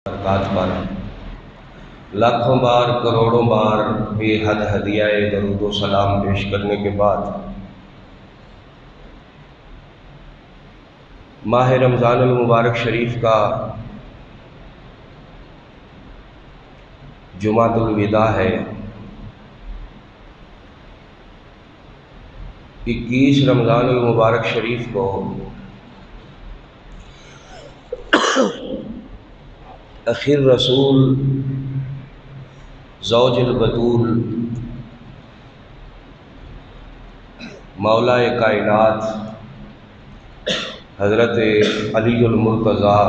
برکات پر لاکھوں بار کروڑوں بار بے حد ہدیہ درود و سلام پیش کرنے کے بعد ماہ رمضان المبارک شریف کا جمعۃ الوداع ہے۔ 21 رمضان المبارک شریف کو اخیر رسول زوج البتول مولا کائنات حضرت علی المرتضیٰ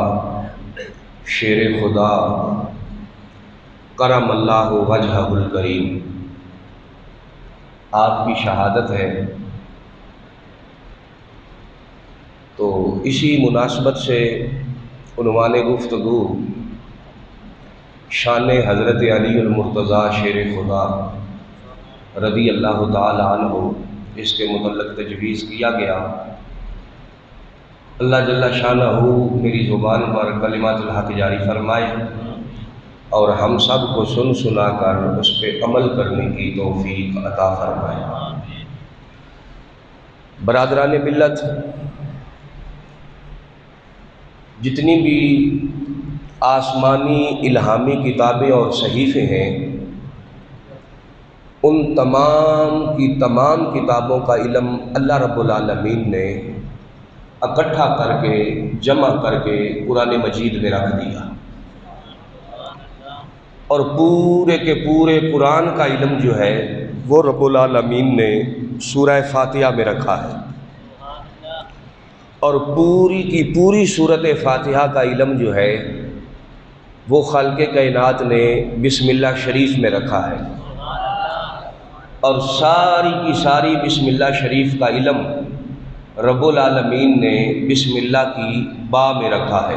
شیر خدا کرم اللہ وجہہ الکریم آپ کی شہادت ہے، تو اسی مناسبت سے عنوان گفتگو شان حضرت علی المرتضیٰ شیر خدا رضی اللہ تعالی عنہ اس کے متعلق تجویز کیا گیا۔ اللہ جل شانہ میری زبان پر کلمات الحق جاری فرمائے اور ہم سب کو سن سنا کر اس پہ عمل کرنے کی توفیق عطا فرمائے۔ برادران ملت، جتنی بھی آسمانی الہامی کتابیں اور صحیفے ہیں، ان تمام کی تمام کتابوں کا علم اللہ رب العالمین نے اکٹھا کر کے جمع کر کے قرآن مجید میں رکھ دیا، اور پورے کے پورے قرآن کا علم جو ہے وہ رب العالمین نے سورہ فاتحہ میں رکھا ہے، اور پوری کی پوری سورۃ فاتحہ کا علم جو ہے وہ خالق کائنات نے بسم اللہ شریف میں رکھا ہے، اور ساری کی ساری بسم اللہ شریف کا علم رب العالمین نے بسم اللہ کی با میں رکھا ہے،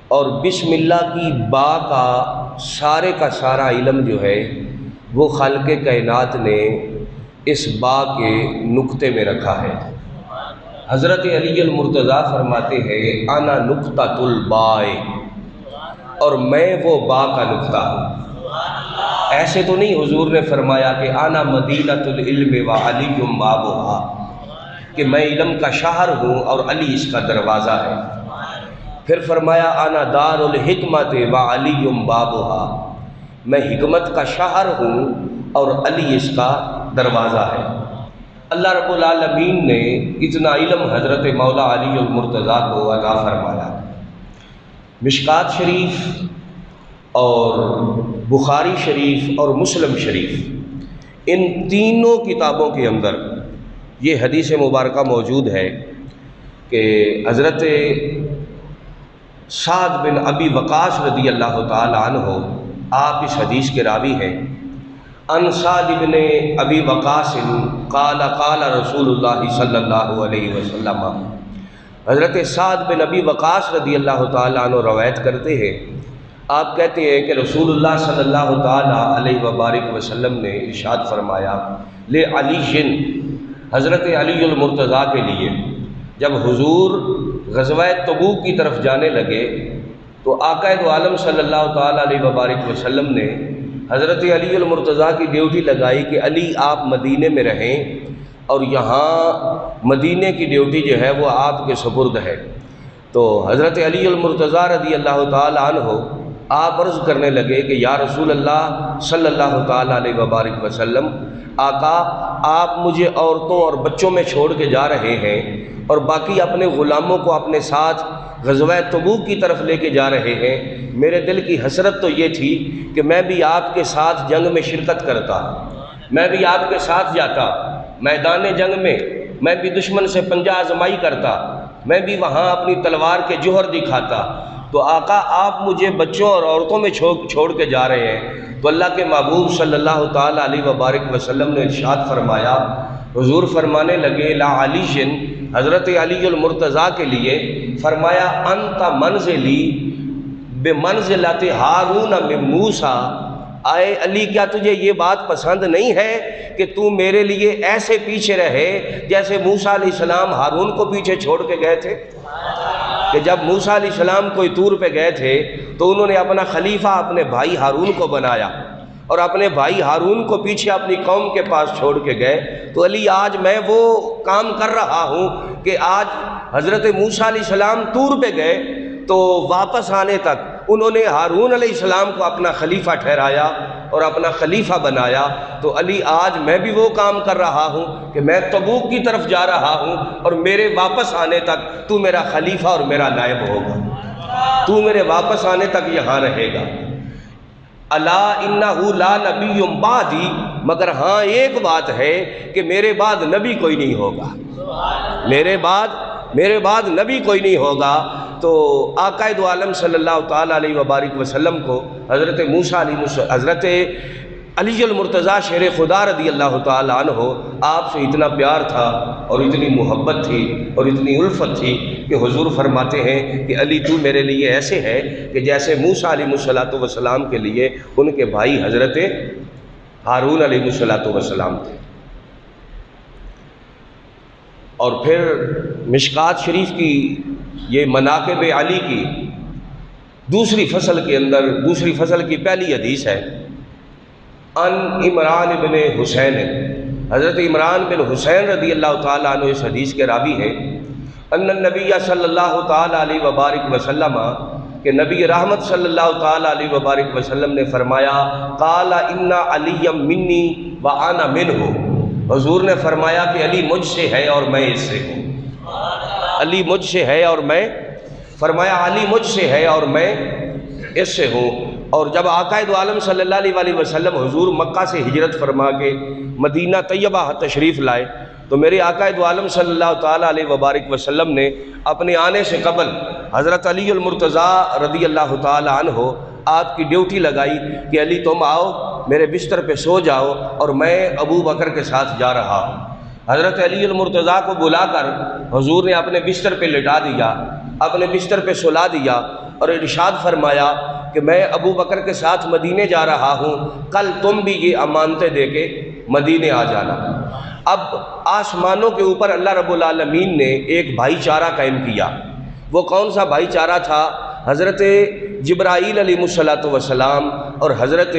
اور بسم اللہ کی با کا سارا علم جو ہے وہ خالق کائنات نے اس با کے نقطے میں رکھا ہے۔ حضرت علی المرتضیٰ فرماتے ہیں انا نقطۃ الباء، اور میں وہ با کا نقطہ ہوں۔ ایسے تو نہیں حضور نے فرمایا کہ انا مدینۃ العلم وعلی بابھا، کہ میں علم کا شہر ہوں اور علی اس کا دروازہ ہے۔ پھر فرمایا انا دار الحکمت وعلی بابھا، میں حکمت کا شہر ہوں اور علی اس کا دروازہ ہے۔ اللہ رب العالمین نے اتنا علم حضرت مولا علی المرتضیٰ کو عطا فرمایا۔ مشکات شریف اور بخاری شریف اور مسلم شریف، ان تینوں کتابوں کے اندر یہ حدیث مبارکہ موجود ہے کہ حضرت سعد بن ابی وقاص رضی اللہ تعالی عنہ آپ اس حدیث کے راوی ہیں۔ ان سعد بن ابی وقاص قال قال رسول اللہ صلی اللہ علیہ وسلم، حضرت سعد بن ابی وقاص رضی اللہ تعالی عنہ روایت کرتے ہیں، آپ کہتے ہیں کہ رسول اللہ صلی اللہ تعالی علیہ وبارک وسلم نے ارشاد فرمایا لے علی، حضرت علی المرتضیٰ کے لیے جب حضور غزوہ تبوک کی طرف جانے لگے تو آقا دو عالم صلی اللہ تعالی علیہ وبارک وسلم نے حضرت علی المرتضیٰ کی ڈیوٹی لگائی کہ علی آپ مدینے میں رہیں اور یہاں مدینے کی ڈیوٹی جو ہے وہ آپ کے سپرد ہے۔ تو حضرت علی المرتضیٰ رضی اللہ تعالی عنہ آپ عرض کرنے لگے کہ یا رسول اللہ صلی اللہ تعالی علیہ وبارک وسلم، آقا آپ مجھے عورتوں اور بچوں میں چھوڑ کے جا رہے ہیں اور باقی اپنے غلاموں کو اپنے ساتھ غزوہ تبوک کی طرف لے کے جا رہے ہیں، میرے دل کی حسرت تو یہ تھی کہ میں بھی آپ کے ساتھ جنگ میں شرکت کرتا، میں بھی آپ کے ساتھ جاتا میدان جنگ میں بھی دشمن سے پنجہ آزمائی کرتا، میں بھی وہاں اپنی تلوار کے جوہر دکھاتا، تو آقا آپ مجھے بچوں اور عورتوں میں چھوڑ کے جا رہے ہیں۔ تو اللہ کے محبوب صلی اللہ تعالی علیہ وبارک وسلم نے ارشاد فرمایا، حضور فرمانے لگے لا علی، حضرت علی المرتضیٰ کے لیے فرمایا انت منزلی بمنزلۃ ہارون من موسیٰ، آئے علی کیا تجھے یہ بات پسند نہیں ہے کہ تو میرے لیے ایسے پیچھے رہے جیسے موسیٰ علیہ السلام ہارون کو پیچھے چھوڑ کے گئے تھے؟ کہ جب موسیٰ علیہ السلام کوئی طور پہ گئے تھے تو انہوں نے اپنا خلیفہ اپنے بھائی ہارون کو بنایا اور اپنے بھائی ہارون کو پیچھے اپنی قوم کے پاس چھوڑ کے گئے۔ تو علی آج میں وہ کام کر رہا ہوں کہ آج حضرت موسیٰ علیہ السلام طور پہ گئے تو واپس آنے تک انہوں نے ہارون علیہ السلام کو اپنا خلیفہ ٹھہرایا اور اپنا خلیفہ بنایا۔ تو علی آج میں بھی وہ کام کر رہا ہوں کہ میں تبوک کی طرف جا رہا ہوں اور میرے واپس آنے تک تو میرا خلیفہ اور میرا نائب ہوگا، تو میرے واپس آنے تک یہاں رہے گا۔ الا انہ لا نبی بعدی، مگر ہاں ایک بات ہے کہ میرے بعد نبی کوئی نہیں ہوگا، میرے بعد نبی کوئی نہیں ہوگا۔ تو آقا دو عالم صلی اللہ تعالیٰ علیہ وبارک وسلم کو حضرت علی المرتضیٰ شیر خدا رضی اللہ تعالیٰ عنہ آپ سے اتنا پیار تھا اور اتنی محبت تھی اور اتنی الفت تھی کہ حضور فرماتے ہیں کہ علی تو میرے لیے ایسے ہے کہ جیسے موسیٰ علیہ السلام کے لیے ان کے بھائی حضرت ہارون علیہ السلام تھے۔ اور پھر مشکات شریف کی یہ مناقب علی کی دوسری فصل کی پہلی حدیث ہے، ان عمران بن حسین، حضرت عمران بن حسین رضی اللہ تعالیٰ عنہ اس حدیث کے راوی ہے، ان النبی صلی اللہ تعالیٰ علیہ وبارک وسلم، کہ نبی رحمت صلی اللہ تعالیٰ علیہ وبارک وسلم نے فرمایا، قال ان علی منی وانا منہ، حضور نے فرمایا کہ علی مجھ سے ہے اور میں اس سے ہوں، علی مجھ سے ہے اور میں، فرمایا علی مجھ سے ہے اور میں اس سے ہوں۔ اور جب آقا دو عالم صلی اللہ علیہ وسلم حضور مکہ سے ہجرت فرما کے مدینہ طیبہ تشریف لائے تو میرے آقا دو عالم صلی اللہ تعالیٰ علیہ وبارک وسلم نے اپنے آنے سے قبل حضرت علی المرتضیٰ رضی اللہ تعالیٰ عنہ آپ کی ڈیوٹی لگائی کہ علی تم آؤ میرے بستر پہ سو جاؤ اور میں ابو بکر کے ساتھ جا رہا ہوں۔ حضرت علی المرتضیٰ کو بلا کر حضور نے اپنے بستر پہ لٹا دیا، اپنے بستر پہ سلا دیا اور ارشاد فرمایا کہ میں ابو بکر کے ساتھ مدینے جا رہا ہوں، کل تم بھی یہ امانتیں دے کے مدینے آ جانا۔ اب آسمانوں کے اوپر اللہ رب العالمین نے ایک بھائی چارہ قائم کیا۔ وہ کون سا بھائی چارہ تھا؟ حضرت جبرائیل علیہ السلام اور حضرت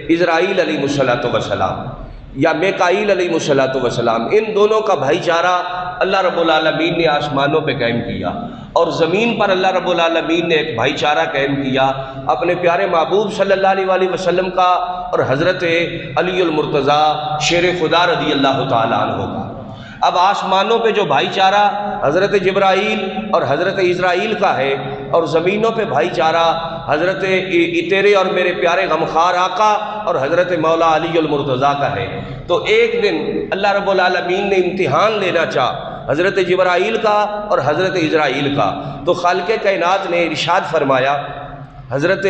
اسرائیل علیہ السلام یا میکائیل علیہ السلام، ان دونوں کا بھائی چارہ اللہ رب العالمین نے آسمانوں پہ قائم کیا، اور زمین پر اللہ رب العالمین نے ایک بھائی چارہ قائم کیا اپنے پیارے محبوب صلی اللہ علیہ وسلم کا اور حضرت علی المرتضیٰ شیر خدا رضی اللہ تعالیٰ عنہ کا۔ اب آسمانوں پہ جو بھائی چارہ حضرت جبرائیل اور حضرت اسرائیل کا ہے، اور زمینوں پہ بھائی چارہ حضرت تیرے اور میرے پیارے غمخوار آقا اور حضرت مولا علی المرتضیٰ کا ہے۔ تو ایک دن اللہ رب العالمین نے امتحان لینا چاہا حضرت جبرائیل کا اور حضرت اسرائیل کا، تو خالق کائنات نے ارشاد فرمایا حضرت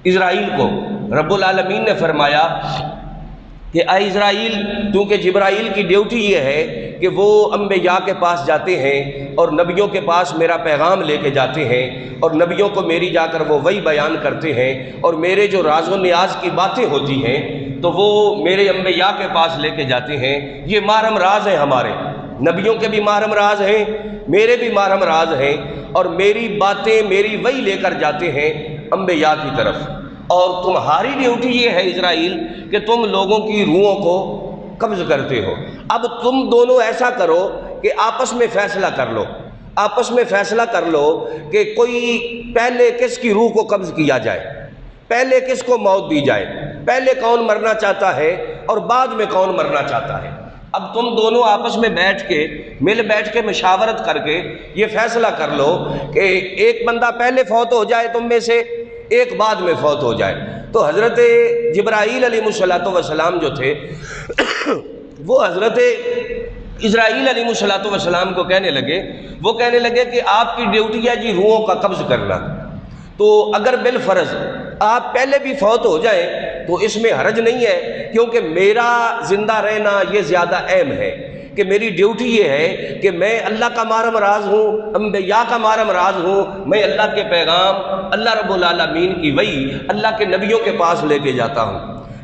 اسرائیل کو، رب العالمین نے فرمایا کہ اے اسرائیل، کیونکہ جبرائیل کی ڈیوٹی یہ ہے کہ وہ انبیاء کے پاس جاتے ہیں اور نبیوں کے پاس میرا پیغام لے کے جاتے ہیں، اور نبیوں کو میری جا کر وہ وہی بیان کرتے ہیں، اور میرے جو راز و نیاز کی باتیں ہوتی ہیں تو وہ میرے انبیاء کے پاس لے کے جاتے ہیں۔ یہ محرم راز ہیں ہمارے، نبیوں کے بھی محرم راز ہیں، میرے بھی محرم راز ہیں، اور میری باتیں میری وہی لے کر جاتے ہیں انبیاء کی طرف۔ اور تمہاری ڈیوٹی یہ ہے اسرائیل کہ تم لوگوں کی روحوں کو قبض کرتے ہو۔ اب تم دونوں ایسا کرو کہ آپس میں فیصلہ کر لو، آپس میں فیصلہ کر لو کہ کوئی پہلے کس کی روح کو قبض کیا جائے، پہلے کس کو موت دی جائے، پہلے کون مرنا چاہتا ہے اور بعد میں کون مرنا چاہتا ہے۔ اب تم دونوں آپس میں بیٹھ کے مشاورت کر کے یہ فیصلہ کر لو کہ ایک بندہ پہلے فوت ہو جائے تم میں سے، ایک بعد میں فوت ہو جائے۔ تو حضرت جبرائیل علیہ السلام جو تھے وہ حضرت اسرائیل علیہ السلام کو کہنے لگے کہ آپ کی ڈیوٹی ہے جی روحوں کا قبض کرنا، تو اگر بالفرض آپ پہلے بھی فوت ہو جائیں تو اس میں حرج نہیں ہے، کیونکہ میرا زندہ رہنا یہ زیادہ اہم ہے کہ میری ڈیوٹی یہ ہے کہ میں اللہ کا محرم راز ہوں، انبیاء کا محرم راز ہوں، میں اللہ کے پیغام، اللہ رب العالمین کی وحی اللہ کے نبیوں کے پاس لے کے جاتا ہوں۔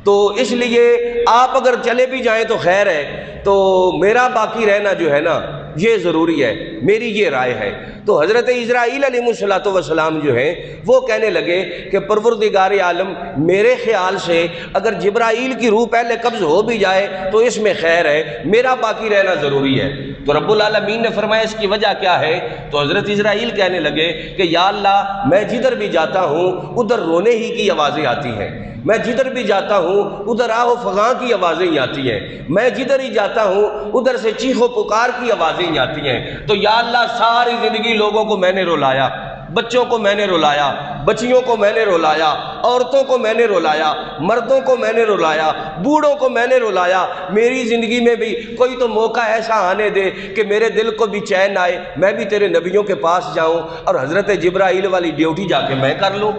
تو اس لیے آپ اگر چلے بھی جائیں تو خیر ہے، تو میرا باقی رہنا جو ہے نا یہ ضروری ہے۔ میری یہ رائے ہے۔ تو حضرت اسرائیل علیہ السلام جو ہیں وہ کہنے لگے کہ پروردگار عالم، میرے خیال سے اگر جبرائیل کی روح پہلے قبض ہو بھی جائے تو اس میں خیر ہے، میرا باقی رہنا ضروری ہے۔ تو رب العالمین نے فرمایا اس کی وجہ کیا ہے؟ تو حضرت اسرائیل کہنے لگے کہ یا اللہ، میں جدھر بھی جاتا ہوں ادھر رونے ہی کی آوازیں آتی ہیں، میں جدھر بھی جاتا ہوں ادھر آہ و فغاں کی آوازیں ہی آتی ہیں، میں جدھر ہی جاتا ہوں ادھر سے چیخ و پکار کی آوازیں ہی آتی ہیں۔ تو یا اللہ، ساری زندگی لوگوں کو میں نے رلایا، بچوں کو میں نے رلایا، بچیوں کو میں نے رلایا، عورتوں کو میں نے رلایا، مردوں کو میں نے رلایا، بوڑھوں کو میں نے رلایا، میری زندگی میں بھی کوئی تو موقع ایسا آنے دے کہ میرے دل کو بھی چین آئے، میں بھی تیرے نبیوں کے پاس جاؤں اور حضرت جبرائیل والی ڈیوٹی جا کے میں کر لوں۔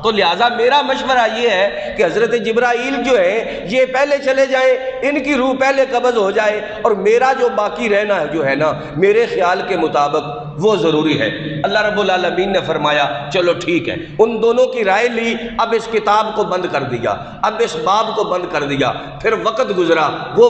تو لہٰذا میرا مشورہ یہ ہے کہ حضرت جبرائیل جو ہے یہ پہلے چلے جائیں، ان کی روح پہلے قبض ہو جائے، اور میرا جو باقی رہنا ہے جو ہے نا، میرے خیال کے مطابق وہ ضروری ہے۔ اللہ رب العالمین نے فرمایا چلو ٹھیک ہے، ان دونوں کی رائے لی، اب اس کتاب کو بند کر دیا، اب اس باب کو بند کر دیا۔ پھر وقت گزرا، وہ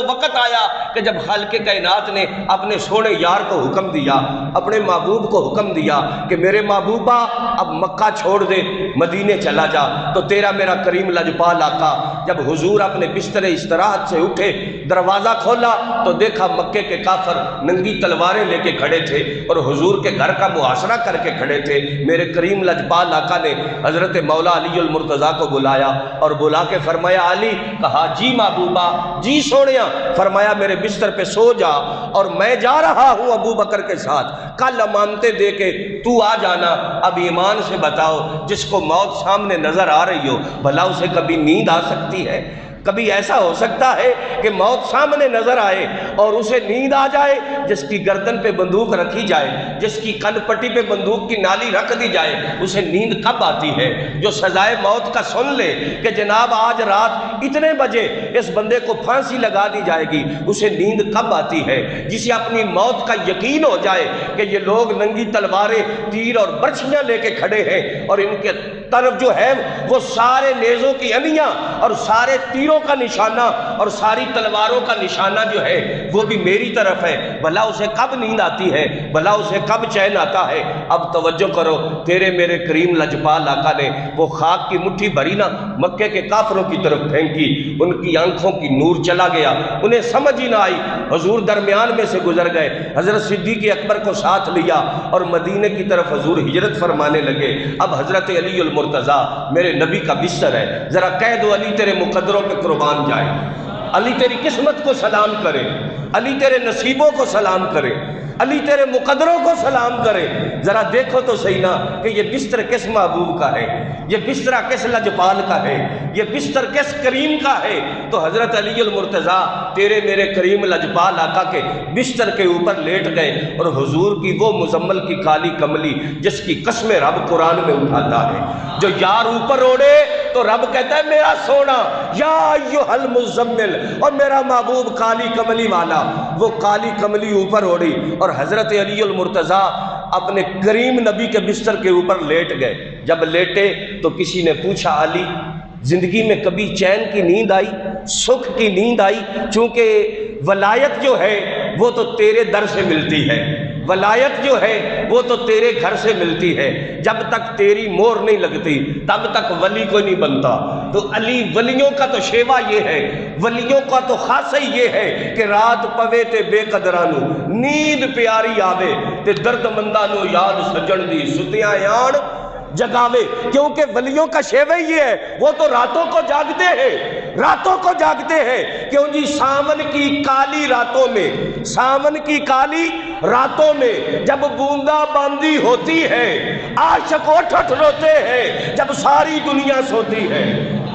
وقت آیا کہ جب خالق کائنات نے اپنے سونے یار کو حکم دیا، اپنے محبوب کو حکم دیا کہ میرے محبوبہ اب مکہ چھوڑ دے، مدینے چلا جا۔ تو تیرا میرا کریم لجپال آقا جب حضور اپنے بستر استراحت سے اٹھے، دروازہ کھولا تو دیکھا مکے کے کافر ننگی تلواریں لے کے کھڑے تھے اور حضور کے گھر کا محاصرہ کر کے کھڑے تھے۔ میرے کریم لجپال آقا نے حضرت مولا علی المرتضیٰ کو بلایا اور بلا کے فرمایا علی، کہا جی محبوبہ، جی سونیا، فرمایا میرے بستر پہ سو جا اور میں جا رہا ہوں ابو بکر کے ساتھ، کل امانتیں دے کے تو آ جانا۔ اب ایمان سے بتاؤ، جس کو موت سامنے نظر آ رہی ہو، بھلا اسے کبھی نیند آ سکتی ہے؟ کبھی ایسا ہو سکتا ہے کہ موت سامنے نظر آئے اور اسے نیند آ جائے؟ جس کی گردن پہ بندوق رکھی جائے، جس کی کن پٹی پہ بندوق کی نالی رکھ دی جائے، اسے نیند کب آتی ہے؟ جو سزائے موت کا سن لے کہ جناب آج رات اتنے بجے اس بندے کو پھانسی لگا دی جائے گی، اسے نیند کب آتی ہے؟ جسے اپنی موت کا یقین ہو جائے کہ یہ لوگ ننگی تلواریں، تیر اور برچھیاں لے کے کھڑے ہیں اور ان کے طرف جو ہے وہ سارے نیزوں کی انیاں اور سارے تیروں کا نشانہ اور ساری تلواروں کا نشانہ جو ہے وہ بھی میری طرف ہے، بھلا اسے کب نیند آتی ہے؟ بھلا اسے کب چین آتا ہے؟ اب توجہ کرو، تیرے میرے کریم لجپال آقا نے وہ خاک کی مٹھی بھری نا مکے کے کافروں کی طرف پھینکی، ان کی آنکھوں کی نور چلا گیا، انہیں سمجھ ہی نہ آئی، حضور درمیان میں سے گزر گئے، حضرت صدیق اکبر کو ساتھ لیا اور مدینے کی طرف حضور ہجرت فرمانے لگے۔ اب حضرت علی المرتضیٰ میرے نبی کا بستر ہے، ذرا کہہ دو علی تیرے مقدروں پہ قربان جائے، علی تیری قسمت کو سلام کرے، علی تیرے نصیبوں کو سلام کرے، علی تیرے مقدروں کو سلام کرے۔ ذرا دیکھو تو صحیح نا کہ یہ بستر کس محبوب کا ہے، یہ بستر کس لجپال کا ہے، یہ بستر کس کریم کا ہے؟ تو حضرت علی المرتضیٰ تیرے میرے کریم لجپال آقا کے بستر کے اوپر لیٹ گئے اور حضور کی وہ مزمل کی کالی کملی جس کی قسم رب قرآن میں اٹھاتا ہے، جو یار اوپر اوڑے تو رب کہتا ہے میرا سونا یا ایھا المزمل، اور میرا محبوب کالی کملی والا، وہ کالی کملی اوپر اوڑی اور حضرت علی المرتضیٰ اپنے کریم نبی کے بستر کے اوپر لیٹ گئے۔ جب لیٹے تو کسی نے پوچھا علی، زندگی میں کبھی چین کی نیند آئی، سکھ کی نیند آئی؟ چونکہ ولایت جو ہے وہ تو تیرے در سے ملتی ہے، ولایت جو ہے وہ تو تیرے گھر سے ملتی ہے، جب تک تیری مور نہیں لگتی تب تک ولی کوئی نہیں بنتا۔ تو علی ولیوں کا تو شیوا یہ ہے، ولیوں کا تو خاصہ یہ ہے کہ رات پوے تے بے قدرانو نیند پیاری آوے تے درد مندانو یاد سجن دی ستیاں آن جگاوے، کیونکہ ولیوں کا شیوہ یہ ہے، وہ تو راتوں کو جاگتے ہیں، راتوں کو جاگتے ہیں۔ کیوں جی؟ ساون کی کالی راتوں میں، ساون کی کالی راتوں میں جب بوندا باندی ہوتی ہے، عاشق اٹھ اٹھ روتے ہیں جب ساری دنیا سوتی ہے۔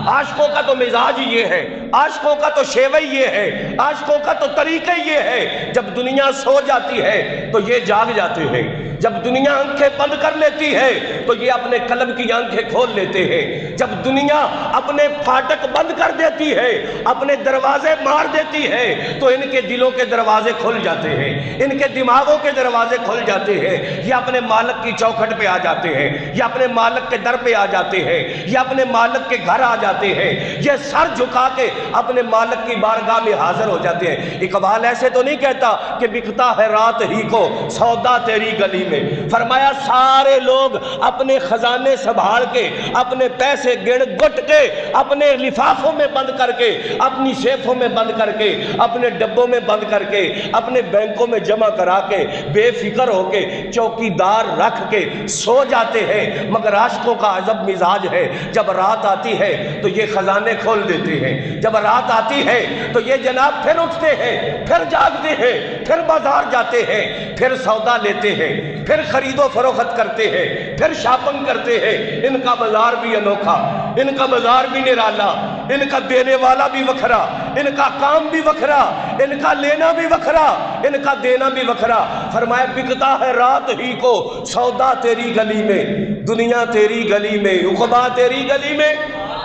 عاشقوں کا تو مزاج یہ ہے، عاشقوں کا تو شیوہ یہ ہے، عاشقوں کا تو طریقہ یہ ہے، جب دنیا سو جاتی ہے تو یہ جاگ جاتے ہیں۔ جب دنیا آنکھیں بند کر لیتی ہے تو یہ اپنے قلب کی آنکھیں کھول لیتے ہیں۔ جب دنیا اپنے پھاٹک بند کر دیتی ہے، اپنے دروازے مار دیتی ہے، تو ان کے دلوں کے دروازے کھل جاتے ہیں، ان کے دماغوں کے دروازے کھل جاتے ہیں۔ یہ اپنے مالک کی چوکھٹ پہ آ جاتے ہیں، یہ اپنے مالک کے در پہ آ جاتے ہیں، یہ اپنے مالک کے گھر آ جاتے ہیں، یہ سر جھکا کے اپنے مالک کی بارگاہ میں حاضر ہو جاتے ہیں۔ اقبال ایسے تو نہیں کہتا کہ بکتا ہے رات ہی کو سودا تیری گلی میں، فرمایا سارے لوگ اپنے خزانے سنبھال کے، اپنے پیسے گن گٹ کے، اپنے لفافوں میں بند کر کے، اپنی سیفوں میں بند کر کے، اپنے ڈبوں میں بند کر کے، اپنے بینکوں میں جمع کرا کے، بے فکر ہو کے، چوکی دار رکھ کے سو جاتے ہیں۔ مگر عاشقوں کا عجب مزاج ہے، جب رات آتی ہے تو یہ خزانے کھول دیتے ہیں، جب رات آتی ہے تو یہ جناب پھر اٹھتے ہیں، پھر جاگتے ہیں، پھر بازار جاتے ہیں، پھر سودا لیتے ہیں، پھر خرید و فروخت کرتے ہیں، پھر شاپنگ کرتے ہیں۔ ان کا بازار بھی انوکھا، ان کا بازار بھی نرالا، ان کا دینے والا بھی وکھرا، ان کا کام بھی وکھرا، ان کا لینا بھی وکھرا، ان کا دینا بھی وکھرا۔ فرمایا بکتا ہے رات ہی کو سودا تیری گلی میں، دنیا تیری گلی میں، عقبا تیری گلی میں۔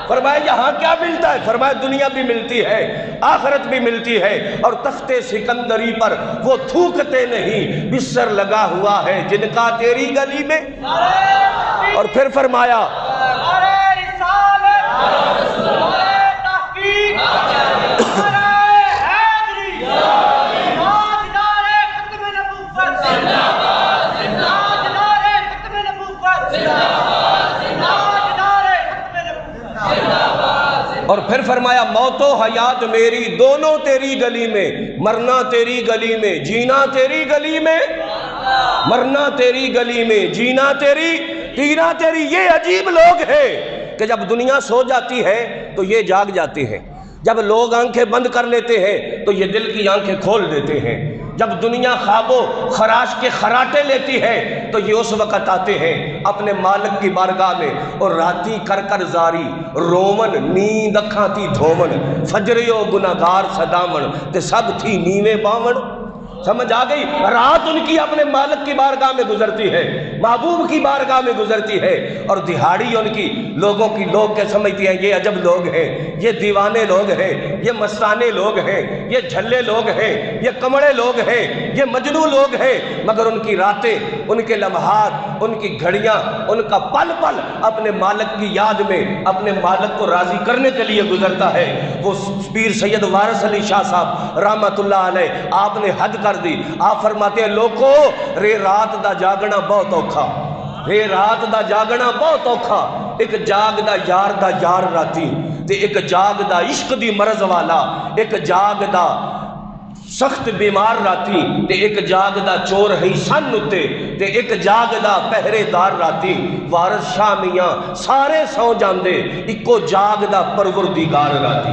فرمایا یہاں کیا ملتا ہے؟ فرمایا دنیا بھی ملتی ہے، آخرت بھی ملتی ہے، اور تخت سکندری پر وہ تھوکتے نہیں، بستر لگا ہوا ہے جن کا تیری گلی میں۔ اور پھر فرمایا اور پھر فرمایا موت و حیات میری دونوں تیری گلی میں، مرنا تیری گلی میں، جینا تیری گلی میں، مرنا تیری گلی میں، جینا تیری، جینا تیری۔ یہ عجیب لوگ ہیں کہ جب دنیا سو جاتی ہے تو یہ جاگ جاتے ہیں، جب لوگ آنکھیں بند کر لیتے ہیں تو یہ دل کی آنکھیں کھول دیتے ہیں، جب دنیا خواب و خراش کے خراٹے لیتی ہے تو یہ اس وقت آتے ہیں اپنے مالک کی بارگاہ میں، اور راتی کر کر زاری رومن نیند اکھاں تھی دھومن، فجریو گناہگار صدامن تے سب تھی نیویں باون۔ سمجھ آ گئی؟ رات ان کی اپنے مالک کی بارگاہ میں گزرتی ہے، محبوب کی بارگاہ میں گزرتی ہے، اور دہاڑی ان کی لوگوں کی لوگ کے سمجھتی ہیں یہ عجب لوگ ہیں، یہ دیوانے لوگ ہیں، یہ مستانے لوگ ہیں، یہ جھلے لوگ ہیں، یہ کمڑے لوگ ہیں، یہ مجنو لوگ ہیں۔ مگر ان کی راتیں، ان کے لمحات، ان کی گھڑیاں، ان کا پل پل اپنے مالک کی یاد میں اپنے مالک کو راضی کرنے کے لیے گزرتا ہے۔ وہ پیر سید وارث علی شاہ صاحب رحمت اللہ علیہ، آپ نے حد کر دی۔ آپ فرماتے ہیں لوگو رے رات دا جاگنا بہت اوکھا، رے رات دا جاگنا بہت اوکھا، ایک جاگ دا یار دا یار راتی تے ایک جاگ دا عشق دی مرض والا، ایک جاگ دا سخت بیمار راتی تے ایک جاگ دا چور ہے سن اتے تے ایک جاگ دا پہرے دار راتی۔ وارث شاہ میاں سارے سو جاندے، اکو جاگ دا پروردگار راتی،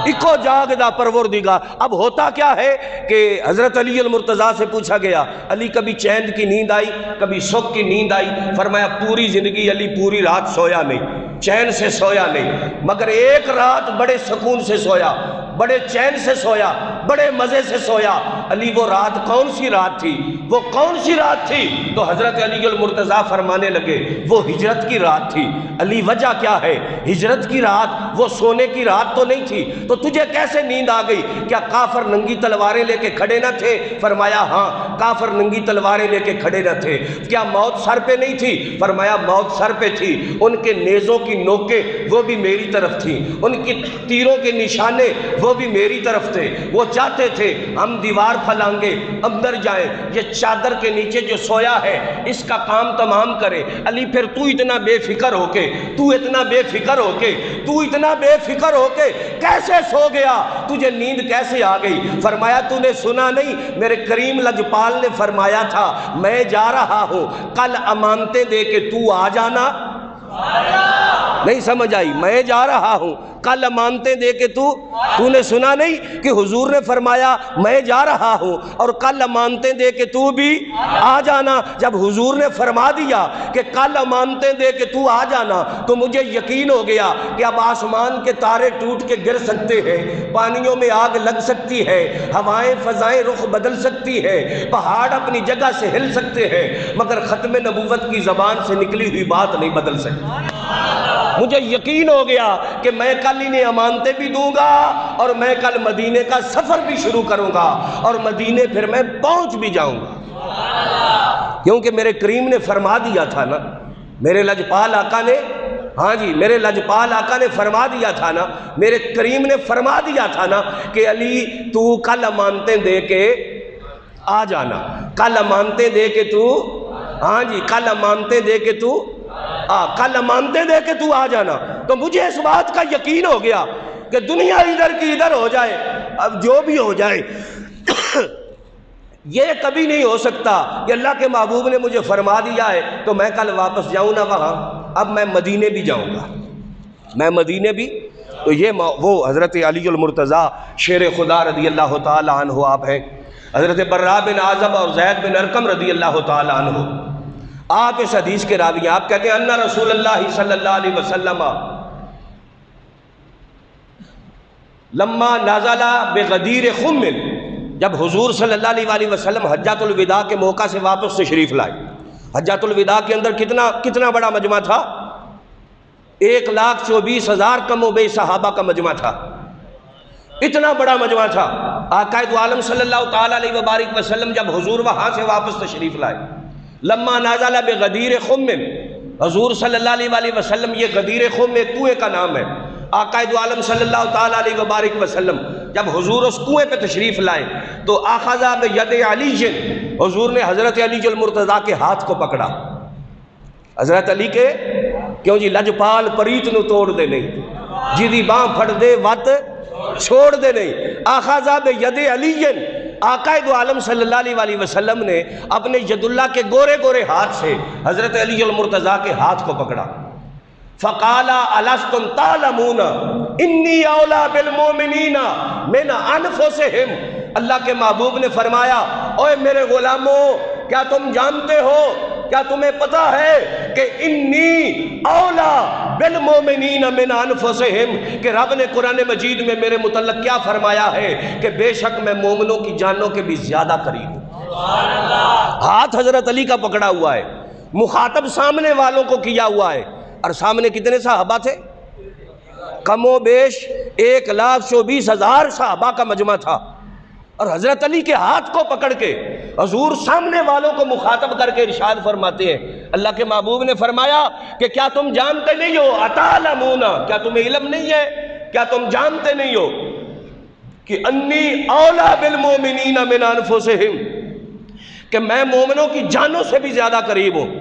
اکو جاگ دا پروردگار۔ اب ہوتا کیا ہے کہ حضرت علی المرتضیٰ سے پوچھا گیا علی کبھی چین کی نیند آئی، کبھی سکھ کی نیند آئی؟ فرمایا پوری زندگی علی پوری رات سویا نہیں، چین سے سویا نہیں، مگر ایک رات بڑے سکون سے سویا، بڑے چین سے سویا، بڑے مزے سے سویا۔ علی وہ رات کون سی رات تھی؟ وہ کون سی رات تھی؟ تو حضرت علی المرتضیٰ فرمانے لگے وہ ہجرت کی رات تھی۔ علی وجہ کیا ہے؟ ہجرت کی رات، وہ سونے کی رات تو نہیں تھی، تو تجھے کیسے نیند آ گئی؟ کیا کافر ننگی تلواریں لے کے کھڑے نہ تھے؟ فرمایا ہاں کافر ننگی تلواریں لے کے کھڑے نہ تھے۔ کیا موت سر پہ نہیں تھی؟ فرمایا موت سر پہ تھی، ان کے نیزوں کی نوکیں وہ بھی میری طرف تھیں، ان کی تیروں کے نشانے وہ بھی میری طرف تھے۔ وہ چاہتے تھے ہم دیوار پھلانگے اندر جائیں، یہ چادر کے نیچے جو سویا ہے اس کا کام تمام کرے۔ علی پھر تو اتنا بے فکر ہو کے، تو اتنا بے فکر ہو کے، تو اتنا بے فکر ہو کے کیسے سو گیا؟ تجھے نیند کیسے آ گئی؟ فرمایا تو نے سنا نہیں میرے کریم لجپال نے فرمایا تھا میں جا رہا ہوں کل امانتیں دے کے تو آ جانا۔ نہیں سمجھ آئی؟ میں جا رہا ہوں، کل امانتیں دے کے تو نے سنا نہیں کہ حضور نے فرمایا میں جا رہا ہوں اور کل امانتیں دے کے تو بھی آ جانا؟ جب حضور نے فرما دیا کہ کل امانتیں دے کے تو آ جانا تو مجھے یقین ہو گیا کہ اب آسمان کے تارے ٹوٹ کے گر سکتے ہیں، پانیوں میں آگ لگ سکتی ہے، ہوائیں فضائیں رخ بدل سکتی ہے، پہاڑ اپنی جگہ سے ہل سکتے ہیں، مگر ختم نبوت کی زبان سے نکلی ہوئی بات نہیں بدل سکتی۔ مجھے یقین ہو گیا کہ میں کل انہیں امانتیں بھی دوں گا اور میں کل مدینے کا سفر بھی شروع کروں گا اور مدینے پھر میں پہنچ بھی جاؤں گا، کیونکہ میرے کریم نے فرما دیا تھا نا، میرے لجپال آقا نے، ہاں جی میرے لجپال آقا نے فرما دیا تھا نا، میرے کریم نے فرما دیا تھا نا کہ علی تو کل امانتیں دے کے آ جانا، کل امانتیں دے کے تو، ہاں جی کل امانتیں دے کے تو کل امانتیں دے کے تو آ جانا۔ تو مجھے اس بات کا یقین ہو گیا کہ دنیا ادھر کی ادھر ہو جائے، اب جو بھی ہو جائے یہ کبھی نہیں ہو سکتا کہ اللہ کے محبوب نے مجھے فرما دیا ہے تو میں کل واپس جاؤں نہ وہاں، اب میں مدینے بھی جاؤں گا، میں مدینے بھی۔ تو یہ وہ حضرت علی المرتضیٰ شیر خدا رضی اللہ تعالی عنہ آپ ہیں، حضرت براء بن عازب اور زید بن ارقم رضی اللہ تعالی عنہ آپ اس حدیث کے راوی ہیں۔ آپ کہتے ہیں ان رسول اللہ صلی اللہ علیہ وسلم لما نزل بغدیر خم، جب حضور صلی اللہ علیہ وسلم حجۃ الوداع کے موقع سے واپس تشریف لائے، حجۃ الوداع کے اندر کتنا بڑا مجمع تھا؟ 1,24,000 کم و بیش صحابہ کا مجمع تھا، اتنا بڑا مجمع تھا۔ آقا دو عالم صلی اللہ تعالی علیہ وبارک وسلم جب حضور وہاں سے واپس تشریف لائے، لما نازل بغدیر خم، حضور صلی اللہ علیہ وسلم، یہ غدیر خم ایک کنویں کا نام ہے، آقا دو عالم صلی اللہ تعالی علیہ وبارک وسلم جب حضور اس کنویں پہ تشریف لائے تو اخذ بید علی، حضور نے حضرت علی المرتضیٰ کے ہاتھ کو پکڑا، حضرت علی کے، کیوں جی لجپال پریت نو توڑ دے نہیں، جیدی باں پھڑ دے وت چھوڑ دے نہیں۔ اخذ بید علی، آقا دو عالم صلی اللہ علیہ وسلم نے اپنے ید اللہ کے گورے گورے ہاتھ سے حضرت علی المرتضیٰ کے ہاتھ کو پکڑا، فقال الستم تعلمون انی اولی بالمؤمنین من انفسہم، اللہ کے محبوب نے فرمایا اوے میرے غلاموں کیا تم جانتے ہو، کیا تمہیں پتا ہے کہ انی اولا بالمومنین من انفسہم، کہ رب نے قرآن مجید میں میرے متعلق کیا فرمایا ہے کہ بے شک میں مومنوں کی جانوں کے بھی زیادہ قریب ہوں۔ ہاتھ حضرت علی کا پکڑا ہوا ہے، مخاطب سامنے والوں کو کیا ہوا ہے، اور سامنے کتنے صحابہ تھے؟ کم و بیش 1,24,000 صحابہ کا مجمع تھا، اور حضرت علی کے ہاتھ کو پکڑ کے حضور سامنے والوں کو مخاطب کر کے ارشاد فرماتے ہیں، اللہ کے محبوب نے فرمایا کہ کیا تم جانتے نہیں ہو، اتعلمون، کیا تمہیں علم نہیں ہے، کیا تم جانتے نہیں ہو کہ انی اولا بالمؤمنین من انفسہم، کہ میں مومنوں کی جانوں سے بھی زیادہ قریب ہوں،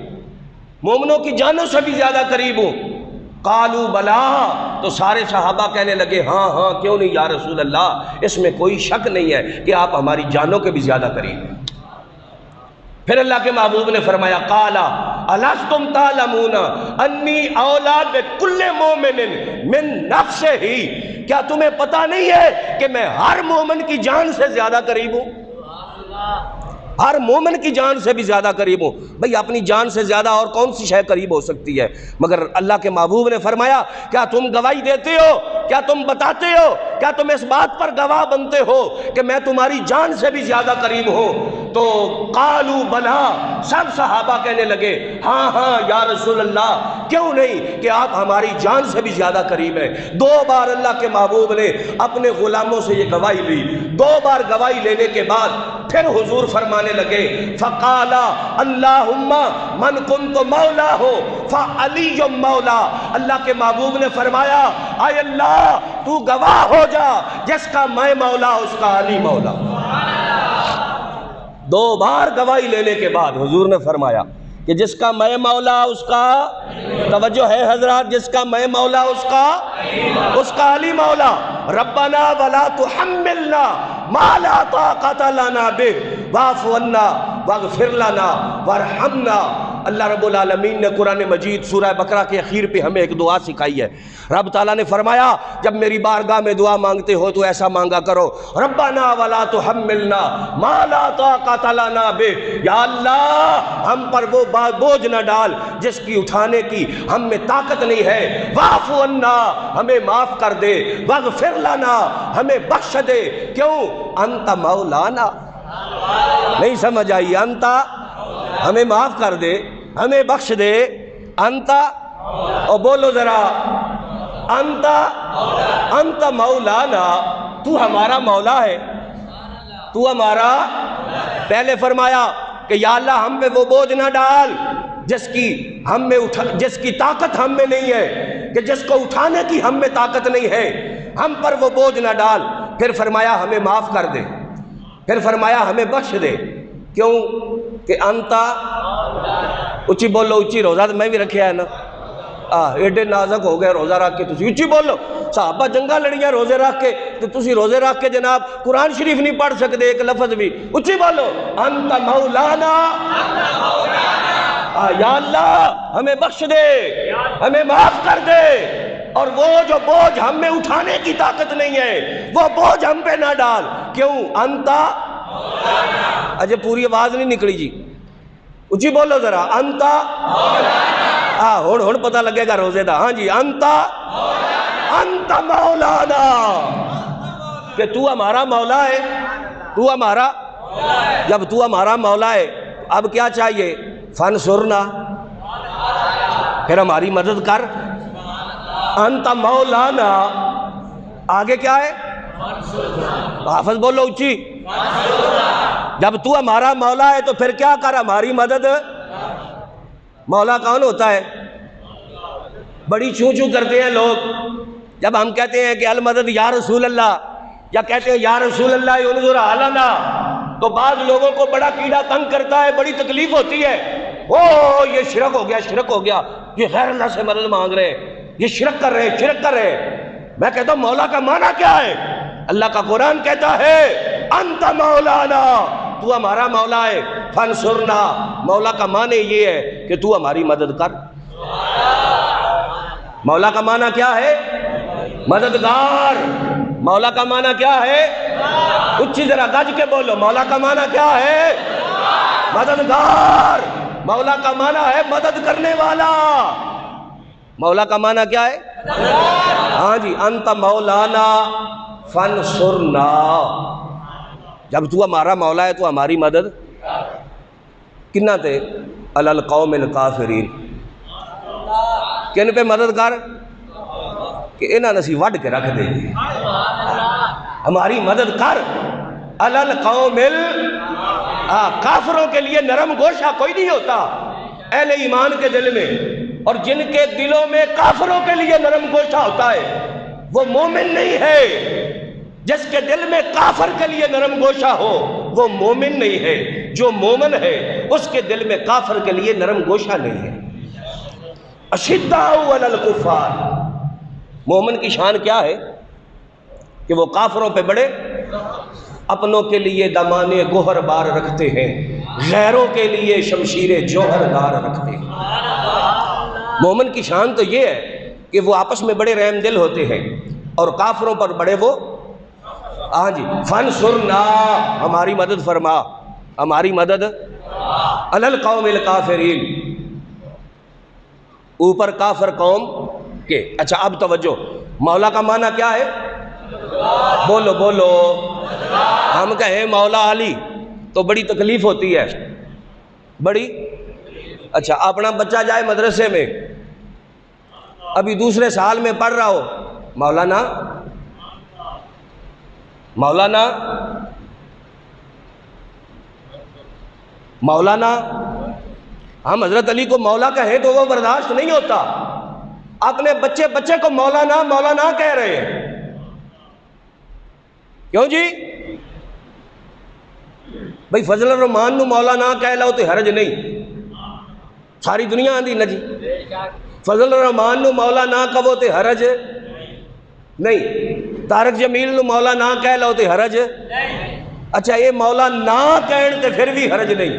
مومنوں کی جانوں سے بھی زیادہ قریب ہوں۔ قالوا بلا، تو سارے صحابہ کہنے لگے ہاں ہاں کیوں نہیں یا رسول اللہ، اس میں کوئی شک نہیں ہے کہ آپ ہماری جانوں کے بھی زیادہ قریب ہیں۔ پھر اللہ کے محبوب نے فرمایا قال الستم تعلمون انی اولا بکل مومن من نفسہ، کیا تمہیں پتہ نہیں ہے کہ میں ہر مومن کی جان سے زیادہ قریب ہوں، ہر مومن کی جان سے بھی زیادہ قریب ہوں۔ بھئی اپنی جان سے زیادہ اور کون سی شے قریب ہو سکتی ہے؟ مگر اللہ کے محبوب نے فرمایا کیا تم گواہی دیتے ہو، کیا تم بتاتے ہو، کیا تم اس بات پر گواہ بنتے ہو کہ میں تمہاری جان سے بھی زیادہ قریب ہوں؟ تو قالوا بلا، سب صحابہ کہنے لگے ہاں ہاں یا رسول اللہ، کیوں نہیں کہ آپ ہماری جان سے بھی زیادہ قریب ہیں۔ 2 بار اللہ کے محبوب نے اپنے غلاموں سے یہ گواہی لی، 2 بار گواہی لینے کے بعد پھر حضور فرمانے لگے فقال اللہم من کنت مولا ہو فعلی مولا، اللہ کے محبوب نے فرمایا اے اللہ تو گواہ ہو جا، جس کا میں مولا اس کا علی مولا۔ 2 بار گواہی لینے کے بعد حضور نے فرمایا کہ جس کا میں مولا اس کا، توجہ ہے حضرات، جس کا میں مولا اس کا علی مولا۔ ربنا ولا تحملنا ما لا طاقت لنا به واعف عنا واغفر لنا وارحمنا اللہ رب العالمین نے قرآن مجید سورہ بقرہ کے اخیر پہ ہمیں ایک دعا سکھائی ہے۔ رب تعالیٰ نے فرمایا جب میری بارگاہ میں دعا مانگتے ہو تو ایسا مانگا کرو، ربنا ولا تحملنا ما لا طاقت لنا بہ، یا اللہ ہم پر وہ بوجھ نہ ڈال جس کی اٹھانے کی ہم میں طاقت نہیں ہے، واعف عنا ہمیں معاف کر دے، واغفر لنا ہمیں بخش دے، کیوں؟ انت مولانا، نہیں سمجھ آئی؟ انتا ہمیں معاف کر دے، ہمیں بخش دے، انتا، اور بولو ذرا انتا مولانا، تو ہمارا مولا ہے، تو ہمارا، پہلے فرمایا کہ یا اللہ ہم پہ وہ بوجھ نہ ڈال جس کی طاقت ہم میں نہیں ہے، کہ جس کو اٹھانے کی ہم میں طاقت نہیں ہے، ہم پر وہ بوجھ نہ ڈال۔ پھر فرمایا ہمیں معاف کر دے، پھر فرمایا ہمیں بخش دے، کیوں؟ کہ انتا، اچھی بولو اچھی، روزہ تو میں بھی رکھیا ہے نا، ایڈے نازک ہو گئے روزہ رکھ کے، تسی اچھی بولو، صحابہ جنگاں لڑیاں روزے رکھ کے، تو تسی روزے رکھ کے جناب قرآن شریف نہیں پڑھ سکتے ایک لفظ بھی، اچھی بولو، انت مولانا، یا اللہ ہمیں بخش دے، ہمیں معاف کر دے، اور وہ جو بوجھ ہم میں اٹھانے کی طاقت نہیں ہے وہ بوجھ ہم پہ نہ ڈال، کیوں؟ انتا، اجے پوری آواز نہیں نکلی جی، اچھی بولو ذرا، انتا، ہون پتہ لگے گا روزے دا، ہاں جی، انتا مولانا، کہ تو ہمارا مولا ہے، تو ہمارا، جب تو ہمارا مولا ہے اب کیا چاہیے؟ فانصرنا، پھر ہماری مدد کر، انت مولانا، آگے کیا ہے؟ حافظ بولو اچھی، جب تو ہمارا مولا ہے تو پھر کیا کر؟ ہماری مدد۔ مولا کون ہوتا ہے؟ بڑی چوں چوں کرتے ہیں لوگ جب ہم کہتے ہیں کہ المدد یا رسول اللہ، یا کہتے ہیں یا رسول اللہ انظر حالنا، تو بعض لوگوں کو بڑا کیڑا تنگ کرتا ہے، بڑی تکلیف ہوتی ہے، یہ شرک ہو گیا، شرک ہو گیا، یہ غیر اللہ سے مدد مانگ رہے ہیں، یہ شرک کر رہے ہیں، شرک کر رہے ہیں۔ میں کہتا ہوں مولا کا معنی کیا ہے؟ اللہ کا قرآن کہتا ہے انت مولانا، تو ہمارا مولا ہے، فانصرنا، مولا کا معنی یہ ہے کہ تو ہماری مدد کر۔ مولا کا معنی کیا ہے؟ مددگار۔ مولا کا معنی کیا ہے؟ اچھی ذرا گج کے بولو، مولا کا معنی کیا ہے؟ مددگار۔ مولا کا معنی ہے مدد کرنے والا۔ مولا کا معنی کیا ہے؟ ہاں جی، انت مولانا فانصرنا، جب تو ہمارا مولا ہے تو ہماری مدد کنہ تے؟ علی القوم الکافرین، کن پہ مدد کر؟ کہ انہاں نسی وڈ کے رکھ دے، ہماری مدد کر۔ علی القوم کافروں کے لیے نرم گوشہ کوئی نہیں ہوتا اہل ایمان کے دل میں، اور جن کے دلوں میں کافروں کے لیے نرم گوشہ ہوتا ہے وہ مومن نہیں ہے۔ جس کے دل میں کافر کے لیے نرم گوشہ ہو وہ مومن نہیں ہے، جو مومن ہے اس کے دل میں کافر کے لیے نرم گوشہ نہیں ہے۔ اشداء علی الکفار، مومن کی شان کیا ہے؟ کہ وہ کافروں پہ بڑے، اپنوں کے لیے دامانے گوہر بار رکھتے ہیں، غیروں کے لیے شمشیر جوہر دار رکھتے ہیں۔ مومن کی شان تو یہ ہے کہ وہ آپس میں بڑے رحم دل ہوتے ہیں، اور کافروں پر بڑے وہ، ہاں جی، فانصرنا، ہماری مدد فرما، ہماری مدد علی القوم الکافرین، اوپر کافر قوم کے۔ اچھا اب توجہ، مولا کا معنی کیا ہے؟ بولو بولو، ہم کہیں مولا علی تو بڑی تکلیف ہوتی ہے، بڑی۔ اچھا اپنا بچہ جائے مدرسے میں، ابھی دوسرے سال میں پڑھ رہا ہو، مولانا مولانا مولانا، ہم حضرت علی کو مولا کہیں تو وہ برداشت نہیں ہوتا، اپنے بچے کو مولانا مولانا کہہ رہے ہیں، کیوں جی؟ بھئی فضل الرحمان نو مولانا کہہ لو تو حرج نہیں، ساری دنیا آندھی نا جی، فضل الرحمان نو مولانا کہو تو حرج نہیں، طارق جمیل نو مولانا کہہ لو تو حرج، اچھا یہ مولا نہ کہن تے پھر بھی حرج نہیں،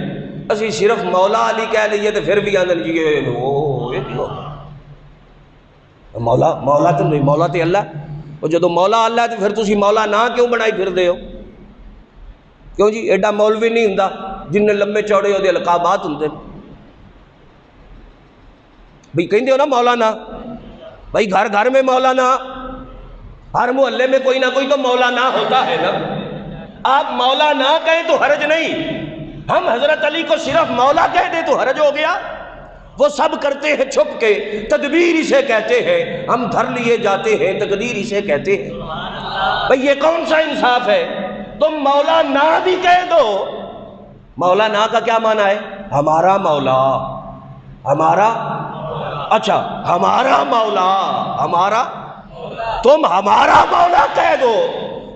اسی صرف مولا علی کہہ لئیے تو پھر بھی آندھیں جی یہ کیوں مولا تو نہیں، مولا تو اللہ، اور جدو مولا اللہ ہے تو پھر تسی مولا نہ کیوں بنائی پھر دے ہو؟ کیوں جی ایڈا مولوی نہیں ہوندا جن نے لمبے چوڑے ہو دے القابات ہوندے بھئی کہیں دے ہو نا مولانا، بھئی گھر گھر میں مولانا، ہر محلے میں کوئی نہ کوئی تو مولانا ہوتا ہے نا۔ آپ مولا نہ کہیں تو حرج نہیں، ہم حضرت علی کو صرف مولا کہہ دیں تو حرج ہو گیا؟ وہ سب کرتے ہیں چھپ کے، تدبیر اسے کہتے ہیں، ہم دھر لیے جاتے ہیں تقدیر اسے کہتے ہیں۔ بھئی یہ کون سا انصاف ہے؟ تم مولا نہ بھی کہہ دو۔ مولا نہ کا کیا معنی ہے؟ ہمارا مولا، ہمارا، اچھا ہمارا مولا، ہمارا، تم ہمارا مولا کہہ دو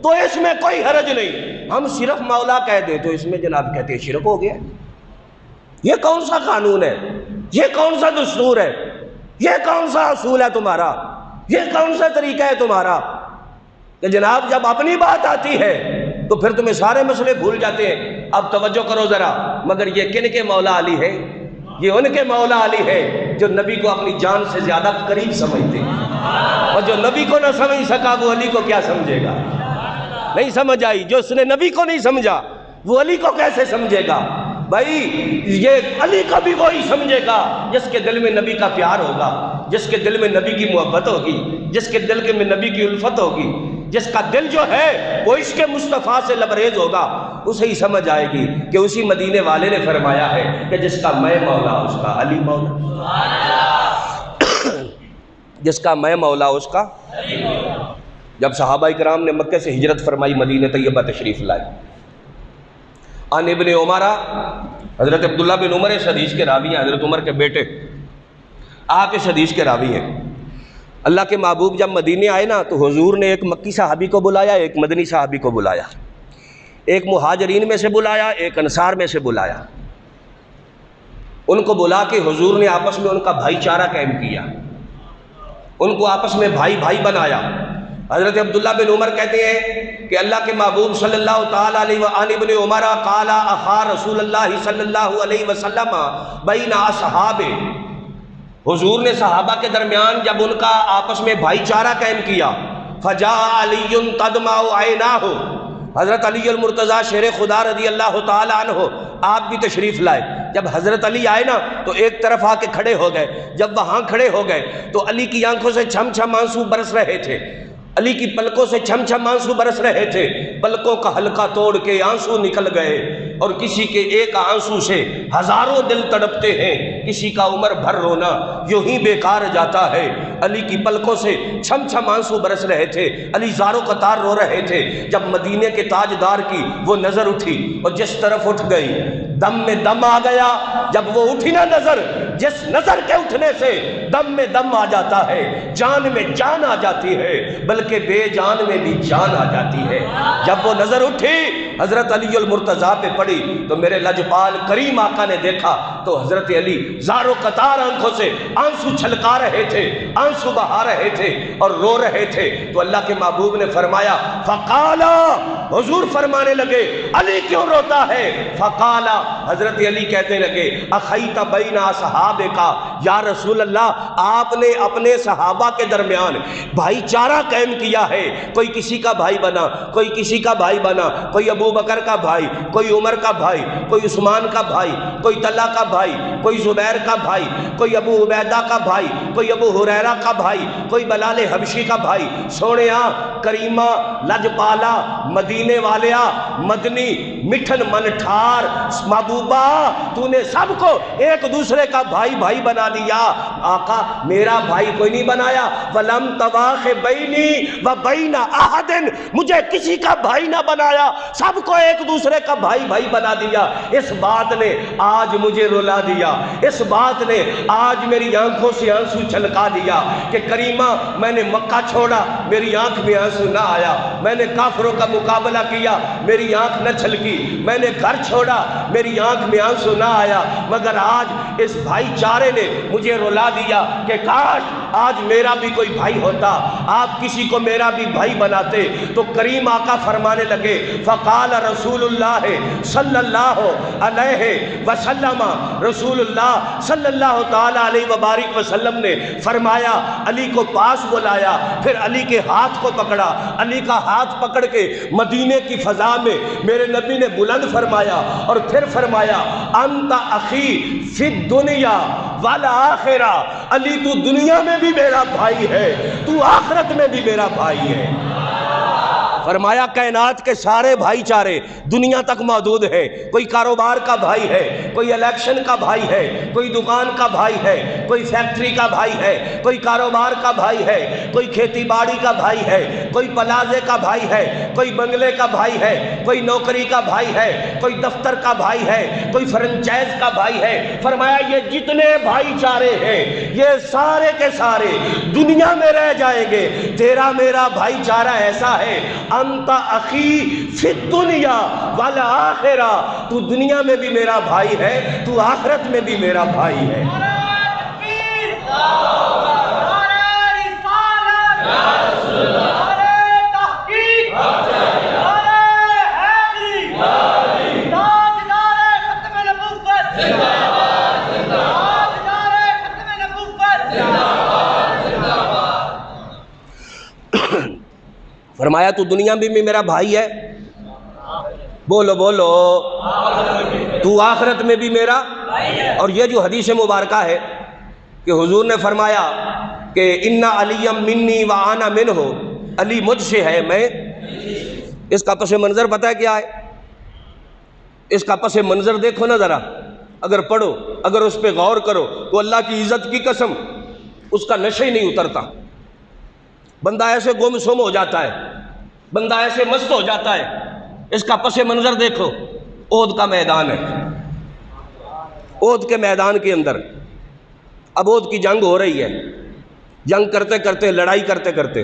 تو اس میں کوئی حرج نہیں، ہم صرف مولا کہہ دیں تو اس میں جناب کہتے ہیں شرک ہو گیا۔ یہ کون سا قانون ہے؟ یہ کون سا دستور ہے؟ یہ کون سا اصول ہے تمہارا؟ یہ کون سا طریقہ ہے تمہارا کہ جناب جب اپنی بات آتی ہے تو پھر تمہیں سارے مسئلے بھول جاتے ہیں؟ اب توجہ کرو ذرا، مگر یہ کن کے مولا علی ہے؟ یہ ان کے مولا علی ہے جو نبی کو اپنی جان سے زیادہ قریب سمجھتے ہیں، اور جو نبی کو نہ سمجھ سکا وہ علی کو کیا سمجھے گا؟ نہیں سمجھ آئی؟ جو اس نے نبی کو نہیں سمجھا وہ علی کو کیسے سمجھے گا؟ بھائی یہ علی کا بھی وہی سمجھے گا جس کے دل میں نبی کا پیار ہوگا، جس کے دل میں نبی کی محبت ہوگی، جس کے دل میں نبی کی الفت ہوگی، جس کا دل جو ہے وہ عشق مصطفیٰ سے لبریز ہوگا، اسے ہی سمجھ آئے گی کہ اسی مدینے والے نے فرمایا ہے کہ جس کا میں مولا اس کا علی مولا، جس کا میں مولا اس کا علی مولا۔ جب صحابہ کرام نے مکہ سے ہجرت فرمائی، مدینہ طیبہ تشریف لائے، عن ابن عمر، حضرت عبداللہ بن عمر اس حدیث کے راوی ہیں، حضرت عمر کے بیٹے آپ اس حدیث کے راوی ہیں۔ اللہ کے محبوب جب مدینے آئے نا تو حضور نے ایک مکی صحابی کو بلایا، ایک مدنی صحابی کو بلایا، ایک مہاجرین میں سے بلایا، ایک انصار میں سے بلایا۔ ان کو بلا کے حضور نے آپس میں ان کا بھائی چارہ قائم کیا، ان کو آپس میں بھائی بھائی بنایا۔ حضرت عبداللہ بن عمر کہتے ہیں کہ اللہ کے محبوب صلی اللہ تعالیٰ علیہ وآلہ ابن عمر قال اخا رسول اللہ صلی اللہ علیہ وسلم بین اصحاب، حضور نے صحابہ کے درمیان جب ان کا آپس میں بھائی چارہ قائم کیا، فجاء علی تدمع عیناہ، حضرت علی المرتضیٰ شیر خدا رضی اللہ تعالیٰ عنہ آپ بھی تشریف لائے۔ جب حضرت علی آئے نا تو ایک طرف آ کے کھڑے ہو گئے، جب وہاں کھڑے ہو گئے تو علی کی آنکھوں سے چھم چھم آنسو برس رہے تھے، علی کی پلکوں سے چھم چھم آنسو برس رہے تھے، پلکوں کا حلقہ توڑ کے آنسو نکل گئے، اور کسی کے ایک آنسو سے ہزاروں دل تڑپتے ہیں، کسی کا عمر بھر رونا یوں ہی بیکار جاتا ہے۔ علی کی پلکوں سے چھم چھم آنسو برس رہے تھے، علی زاروں قطار رو رہے تھے، جب مدینے کے تاجدار کی وہ نظر اٹھی اور جس طرف اٹھ گئی دم میں دم آ گیا۔ جب وہ اٹھی نا نظر، جس نظر کے اٹھنے سے دم میں دم آ جاتا ہے، جان میں جان آ جاتی ہے، بلکہ بے جان میں بھی جان آ جاتی ہے۔ جب وہ نظر اٹھی حضرت علی المرتضیٰ پہ پڑی تو میرے لجپال کریم آقا نے دیکھا تو حضرت علی زاروں قطار آنکھوں سے آنسو چھلکا رہے تھے، آنسو بہا رہے تھے اور رو رہے تھے۔ تو اللہ کے محبوب نے فرمایا فقالا، حضور فرمانے لگے علی کیوں روتا ہے؟ فقالا، حضرت علی کہتے لگے اخیت بین اصحاب کا، یا رسول اللہ آپ نے اپنے صحابہ کے درمیان بھائی چارہ قائم کیا ہے، کوئی کسی کا بھائی بنا، کوئی کسی کا بھائی بنا، کوئی ابو بکر کا بھائی، کوئی عمر کا بھائی، کوئی عثمان کا بھائی، کوئی طلحہ کا بھائی، کوئی زبیر کا بھائی، کوئی ابو عبیدہ کا بھائی، کوئی ابو ہریرہ کا بھائی، کوئی بلال حبشی کا بھائی۔ سونیا کریمہ لجپالا مدینے والیا مدنی مٹھن من ٹھار محبوبہ، تو نے سب کو ایک دوسرے کا بھائی بھائی بنا دیا۔ آقا میرا بھائی کوئی نہیں بنایا، وَلَمْ تَوَاخِ بَيْنِي وَبَيْنَ أَحَدٍ، مجھے کسی کا بھائی نہ بنایا، سب کو ایک دوسرے کا بھائی بھائی بنا دیا۔ اس بات نے آج مجھے رلا دیا، اس بات نے آج میری آنکھوں سے آنسو چھلکا دیا کہ کریمہ میں نے مکہ چھوڑا میری آنکھ میں آنسو نہ آیا، میں نے کافروں کا مقابلہ کیا میری آنکھ نہ چھلکی، میں نے گھر چھوڑا میری آنکھ میں آنسو نہ آیا، مگر آج اس بھائی چارے نے مجھے رلا دیا کہ کاش آج میرا بھی کوئی بھائی ہوتا، آپ کسی کو میرا بھی بھائی بناتے۔ تو کریم آقا فرمانے لگے، فقال رسول اللہ صلی اللہ علیہ وسلم، رسول اللہ صلی اللہ تعالیٰ علیہ وبارک وسلم نے فرمایا، علی کو پاس بلایا، پھر علی کے ہاتھ کو پکڑا، علی کا ہاتھ پکڑ کے مدینے کی فضا میں میرے نبی نے بلند فرمایا، اور پھر فرمایا، انت اخی فی الدنیا والآخرہ، علی تو دنیا میں بھی میرا بھائی ہے، تو آخرت میں بھی میرا بھائی ہے۔ فرمایا کائنات کے سارے بھائی چارے دنیا تک موجود ہیں، کوئی کاروبار کا بھائی ہے، کوئی الیکشن کا بھائی ہے، کوئی دکان کا بھائی ہے، کوئی فیکٹری کا بھائی ہے، کوئی کاروبار کا بھائی ہے، کوئی کھیتی باڑی کا بھائی ہے، کوئی پلازے کا بھائی ہے، کوئی بنگلے کا بھائی ہے، کوئی نوکری کا بھائی ہے، کوئی دفتر کا بھائی ہے، کوئی فرنچائز کا بھائی ہے۔ فرمایا یہ جتنے بھائی چارے ہیں یہ سارے کے سارے دنیا میں رہ جائیں گے، تیرا میرا بھائی چارہ ایسا ہے، انت اخی فی الدنیا والآخرہ، تو دنیا میں بھی میرا بھائی ہے، تو آخرت میں بھی میرا بھائی ہے۔ فرمایا تو دنیا میں بھی میرا بھائی ہے، بولو بولو، تو آخرت میں بھی میرا۔ اور یہ جو حدیث مبارکہ ہے کہ حضور نے فرمایا کہ ان علی منی وانا منہ، علی مجھ سے ہے میں، اس کا پس منظر پتہ ہے کیا ہے؟ اس کا پس منظر دیکھو نا ذرا، اگر پڑھو، اگر اس پہ غور کرو تو اللہ کی عزت کی قسم اس کا نشہ ہی نہیں اترتا، بندہ ایسے گم سم ہو جاتا ہے، بندہ ایسے مست ہو جاتا ہے۔ اس کا پس منظر دیکھو، احد کا میدان ہے، احد کے میدان کے اندر اب احد کی جنگ ہو رہی ہے، جنگ کرتے کرتے، لڑائی کرتے کرتے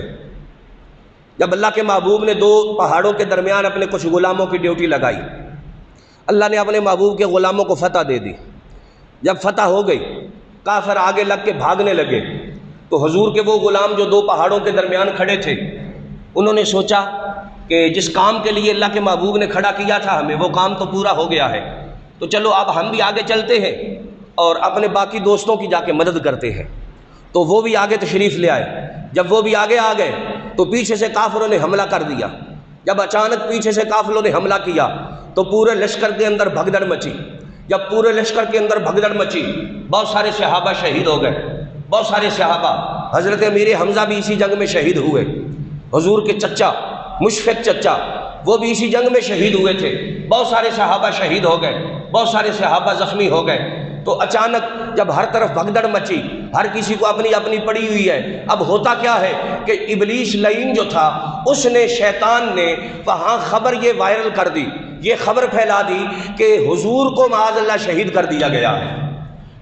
جب اللہ کے محبوب نے دو پہاڑوں کے درمیان اپنے کچھ غلاموں کی ڈیوٹی لگائی، اللہ نے اپنے محبوب کے غلاموں کو فتح دے دی۔ جب فتح ہو گئی، کافر آگے لگ کے بھاگنے لگے، تو حضور کے وہ غلام جو دو پہاڑوں کے درمیان کھڑے تھے، انہوں نے سوچا کہ جس کام کے لیے اللہ کے محبوب نے کھڑا کیا تھا ہمیں، وہ کام تو پورا ہو گیا ہے، تو چلو اب ہم بھی آگے چلتے ہیں اور اپنے باقی دوستوں کی جا کے مدد کرتے ہیں۔ تو وہ بھی آگے تشریف لے آئے۔ جب وہ بھی آگے آ گئے تو پیچھے سے کافروں نے حملہ کر دیا۔ جب اچانک پیچھے سے کافروں نے حملہ کیا تو پورے لشکر کے اندر بھگدڑ مچی۔ جب پورے لشکر کے اندر بھگدڑ مچی، بہت سارے صحابہ شہید ہو گئے، بہت سارے صحابہ، حضرت امیر حمزہ بھی اسی جنگ میں شہید ہوئے، حضور کے چچا مشفق چچا وہ بھی اسی جنگ میں شہید ہوئے تھے، بہت سارے صحابہ شہید ہو گئے، بہت سارے صحابہ زخمی ہو گئے۔ تو اچانک جب ہر طرف بھگدڑ مچی، ہر کسی کو اپنی اپنی پڑی ہوئی ہے، اب ہوتا کیا ہے کہ ابلیس لعین جو تھا، اس نے، شیطان نے وہاں خبر یہ وائرل کر دی، یہ خبر پھیلا دی کہ حضور کو معاذ اللہ شہید کر دیا گیا ہے۔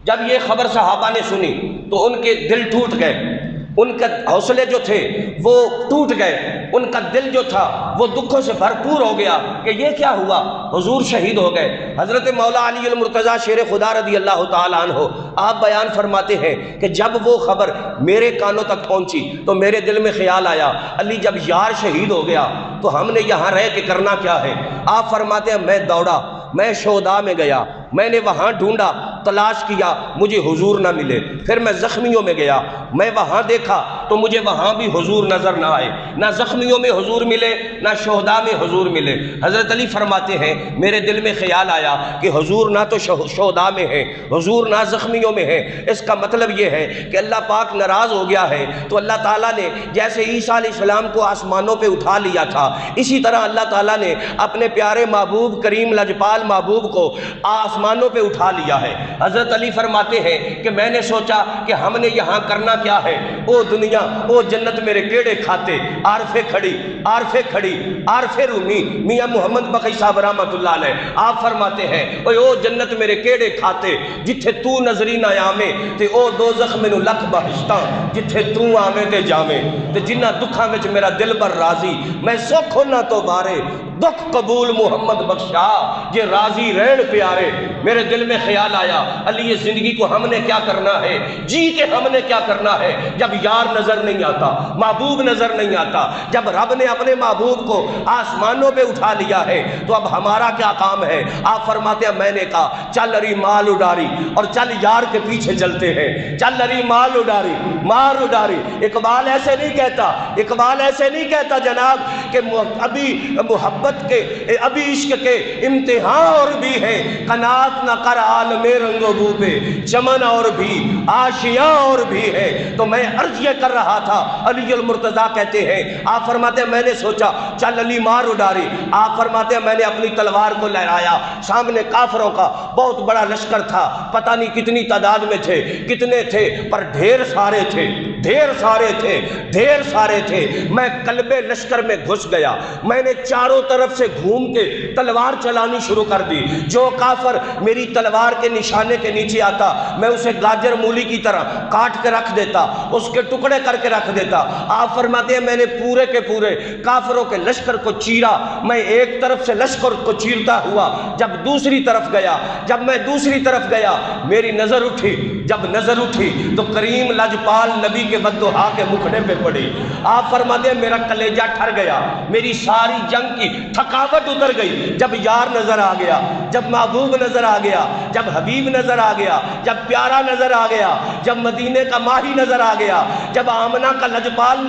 جب یہ خبر صحابہ نے سنی تو ان کے دل ٹوٹ گئے، ان کے حوصلے جو تھے وہ ٹوٹ گئے، ان کا دل جو تھا وہ دکھوں سے بھرپور ہو گیا کہ یہ کیا ہوا، حضور شہید ہو گئے۔ حضرت مولا علی المرتضیٰ شیر خدا رضی اللہ تعالیٰ عنہ آپ بیان فرماتے ہیں کہ جب وہ خبر میرے کانوں تک پہنچی تو میرے دل میں خیال آیا، علی جب یار شہید ہو گیا تو ہم نے یہاں رہ کے کرنا کیا ہے؟ آپ فرماتے ہیں میں دوڑا، میں شہداء میں گیا، میں نے وہاں ڈھونڈا، تلاش کیا، مجھے حضور نہ ملے۔ پھر میں زخمیوں میں گیا، میں وہاں دیکھا تو مجھے وہاں بھی حضور نظر نہ آئے، نہ زخمیوں میں حضور ملے، نہ شہداء میں حضور ملے۔ حضرت علی فرماتے ہیں میرے دل میں خیال آیا کہ حضور نہ تو شہداء میں ہیں، حضور نہ زخمیوں میں ہیں۔ اس کا مطلب یہ ہے کہ اللہ پاک ناراض ہو گیا ہے، تو اللہ تعالیٰ نے جیسے عیسیٰ علیہ السلام کو آسمانوں پہ اٹھا لیا تھا، اسی طرح اللہ تعالیٰ نے اپنے پیارے محبوب کریم لجپال محبوب کو آسمانوں پہ اٹھا لیا ہے۔ حضرت علی فرماتے ہیں کہ میں نے سوچا کہ ہم نے یہاں کرنا کیا ہے، او دنیا او جنت میرے کیڑے کھاتے، عارفے کھڑی عارف کھڑی عارف رومی میاں محمد بقی صاحب رحمۃ اللہ علیہ آپ فرماتے ہیں اوے او جنت میرے کیڑے کھاتے جتھے تو نظری نہ آویں تے او دوزخ مینوں لکھ بہشتاں جتھے تو آویں تے جاویں تے جنہ دکھاں وچ میرا دل بر راضی میں سکھ ہونا تو بارے دکھ قبول محمد بخشا یہ راضی رہن پیارے میرے دل میں خیال آیا علی یہ زندگی کو ہم نے کیا کرنا ہے جی کہ ہم نے کیا کرنا ہے جب یار نظر نہیں آتا محبوب نظر نہیں آتا جب رب نے اپنے محبوب کو آسمانوں پہ اٹھا لیا ہے تو اب ہمارا کیا کام ہے آپ فرماتے ہیں میں نے کہا چل اری مال اڈاری اور چل یار کے پیچھے چلتے ہیں چل اری مال اڈاری مال اڈاری اقبال ایسے نہیں کہتا اقبال ایسے نہیں کہتا جناب کہ ابھی محبت کے ابھی عشق کے امتحان اور بھی ہے قناعت نہ کر عالم رنگ و بو پہ چمن اور بھی آشیاں اور بھی ہے تو میں عرض یہ کر رہا تھا علی المرتضیٰ کہتے ہیں آپ فرماتے ہیں میں نے سوچا چل علی مار اڈاری آپ فرماتے ہیں میں نے اپنی تلوار کو لہرایا سامنے کافروں کا بہت بڑا لشکر تھا پتہ نہیں کتنی تعداد میں تھے کتنے تھے پر ڈھیر سارے تھے ڈھیر سارے تھے ڈھیر سارے تھے میں قلب لشکر میں گھس گیا میں نے چاروں طرف سے گھوم کے تلوار چلانی شروع کر دی جو کافر میری تلوار کے نشانے کے نیچے آتا میں اسے گاجر مولی کی طرح کاٹ کے رکھ دیتا اس کے ٹکڑے کر کے رکھ دیتا آپ فرماتے ہیں میں نے پورے کے پورے کافروں کے لشکر کو چیرا میں ایک طرف سے لشکر کو چیرتا ہوا جب دوسری طرف گیا جب میں دوسری طرف گیا میری نظر اٹھی جب نظر اٹھی تو کریم لجپال نبی کے بددعا کے مکھڑے پہ پڑی آپ فرماتے ہیں میرا کلیجہ ٹھر گیا میری ساری جنگ کی تھکاوٹ اتر گئی جب یار نظر آ گیا جب محبوب نظر آ گیا جب حبیب نظر آ گیا جب پیارا نظر آ گیا جب مدینے کا ماہی نظر آ گیا جب آمنہ کا لجپال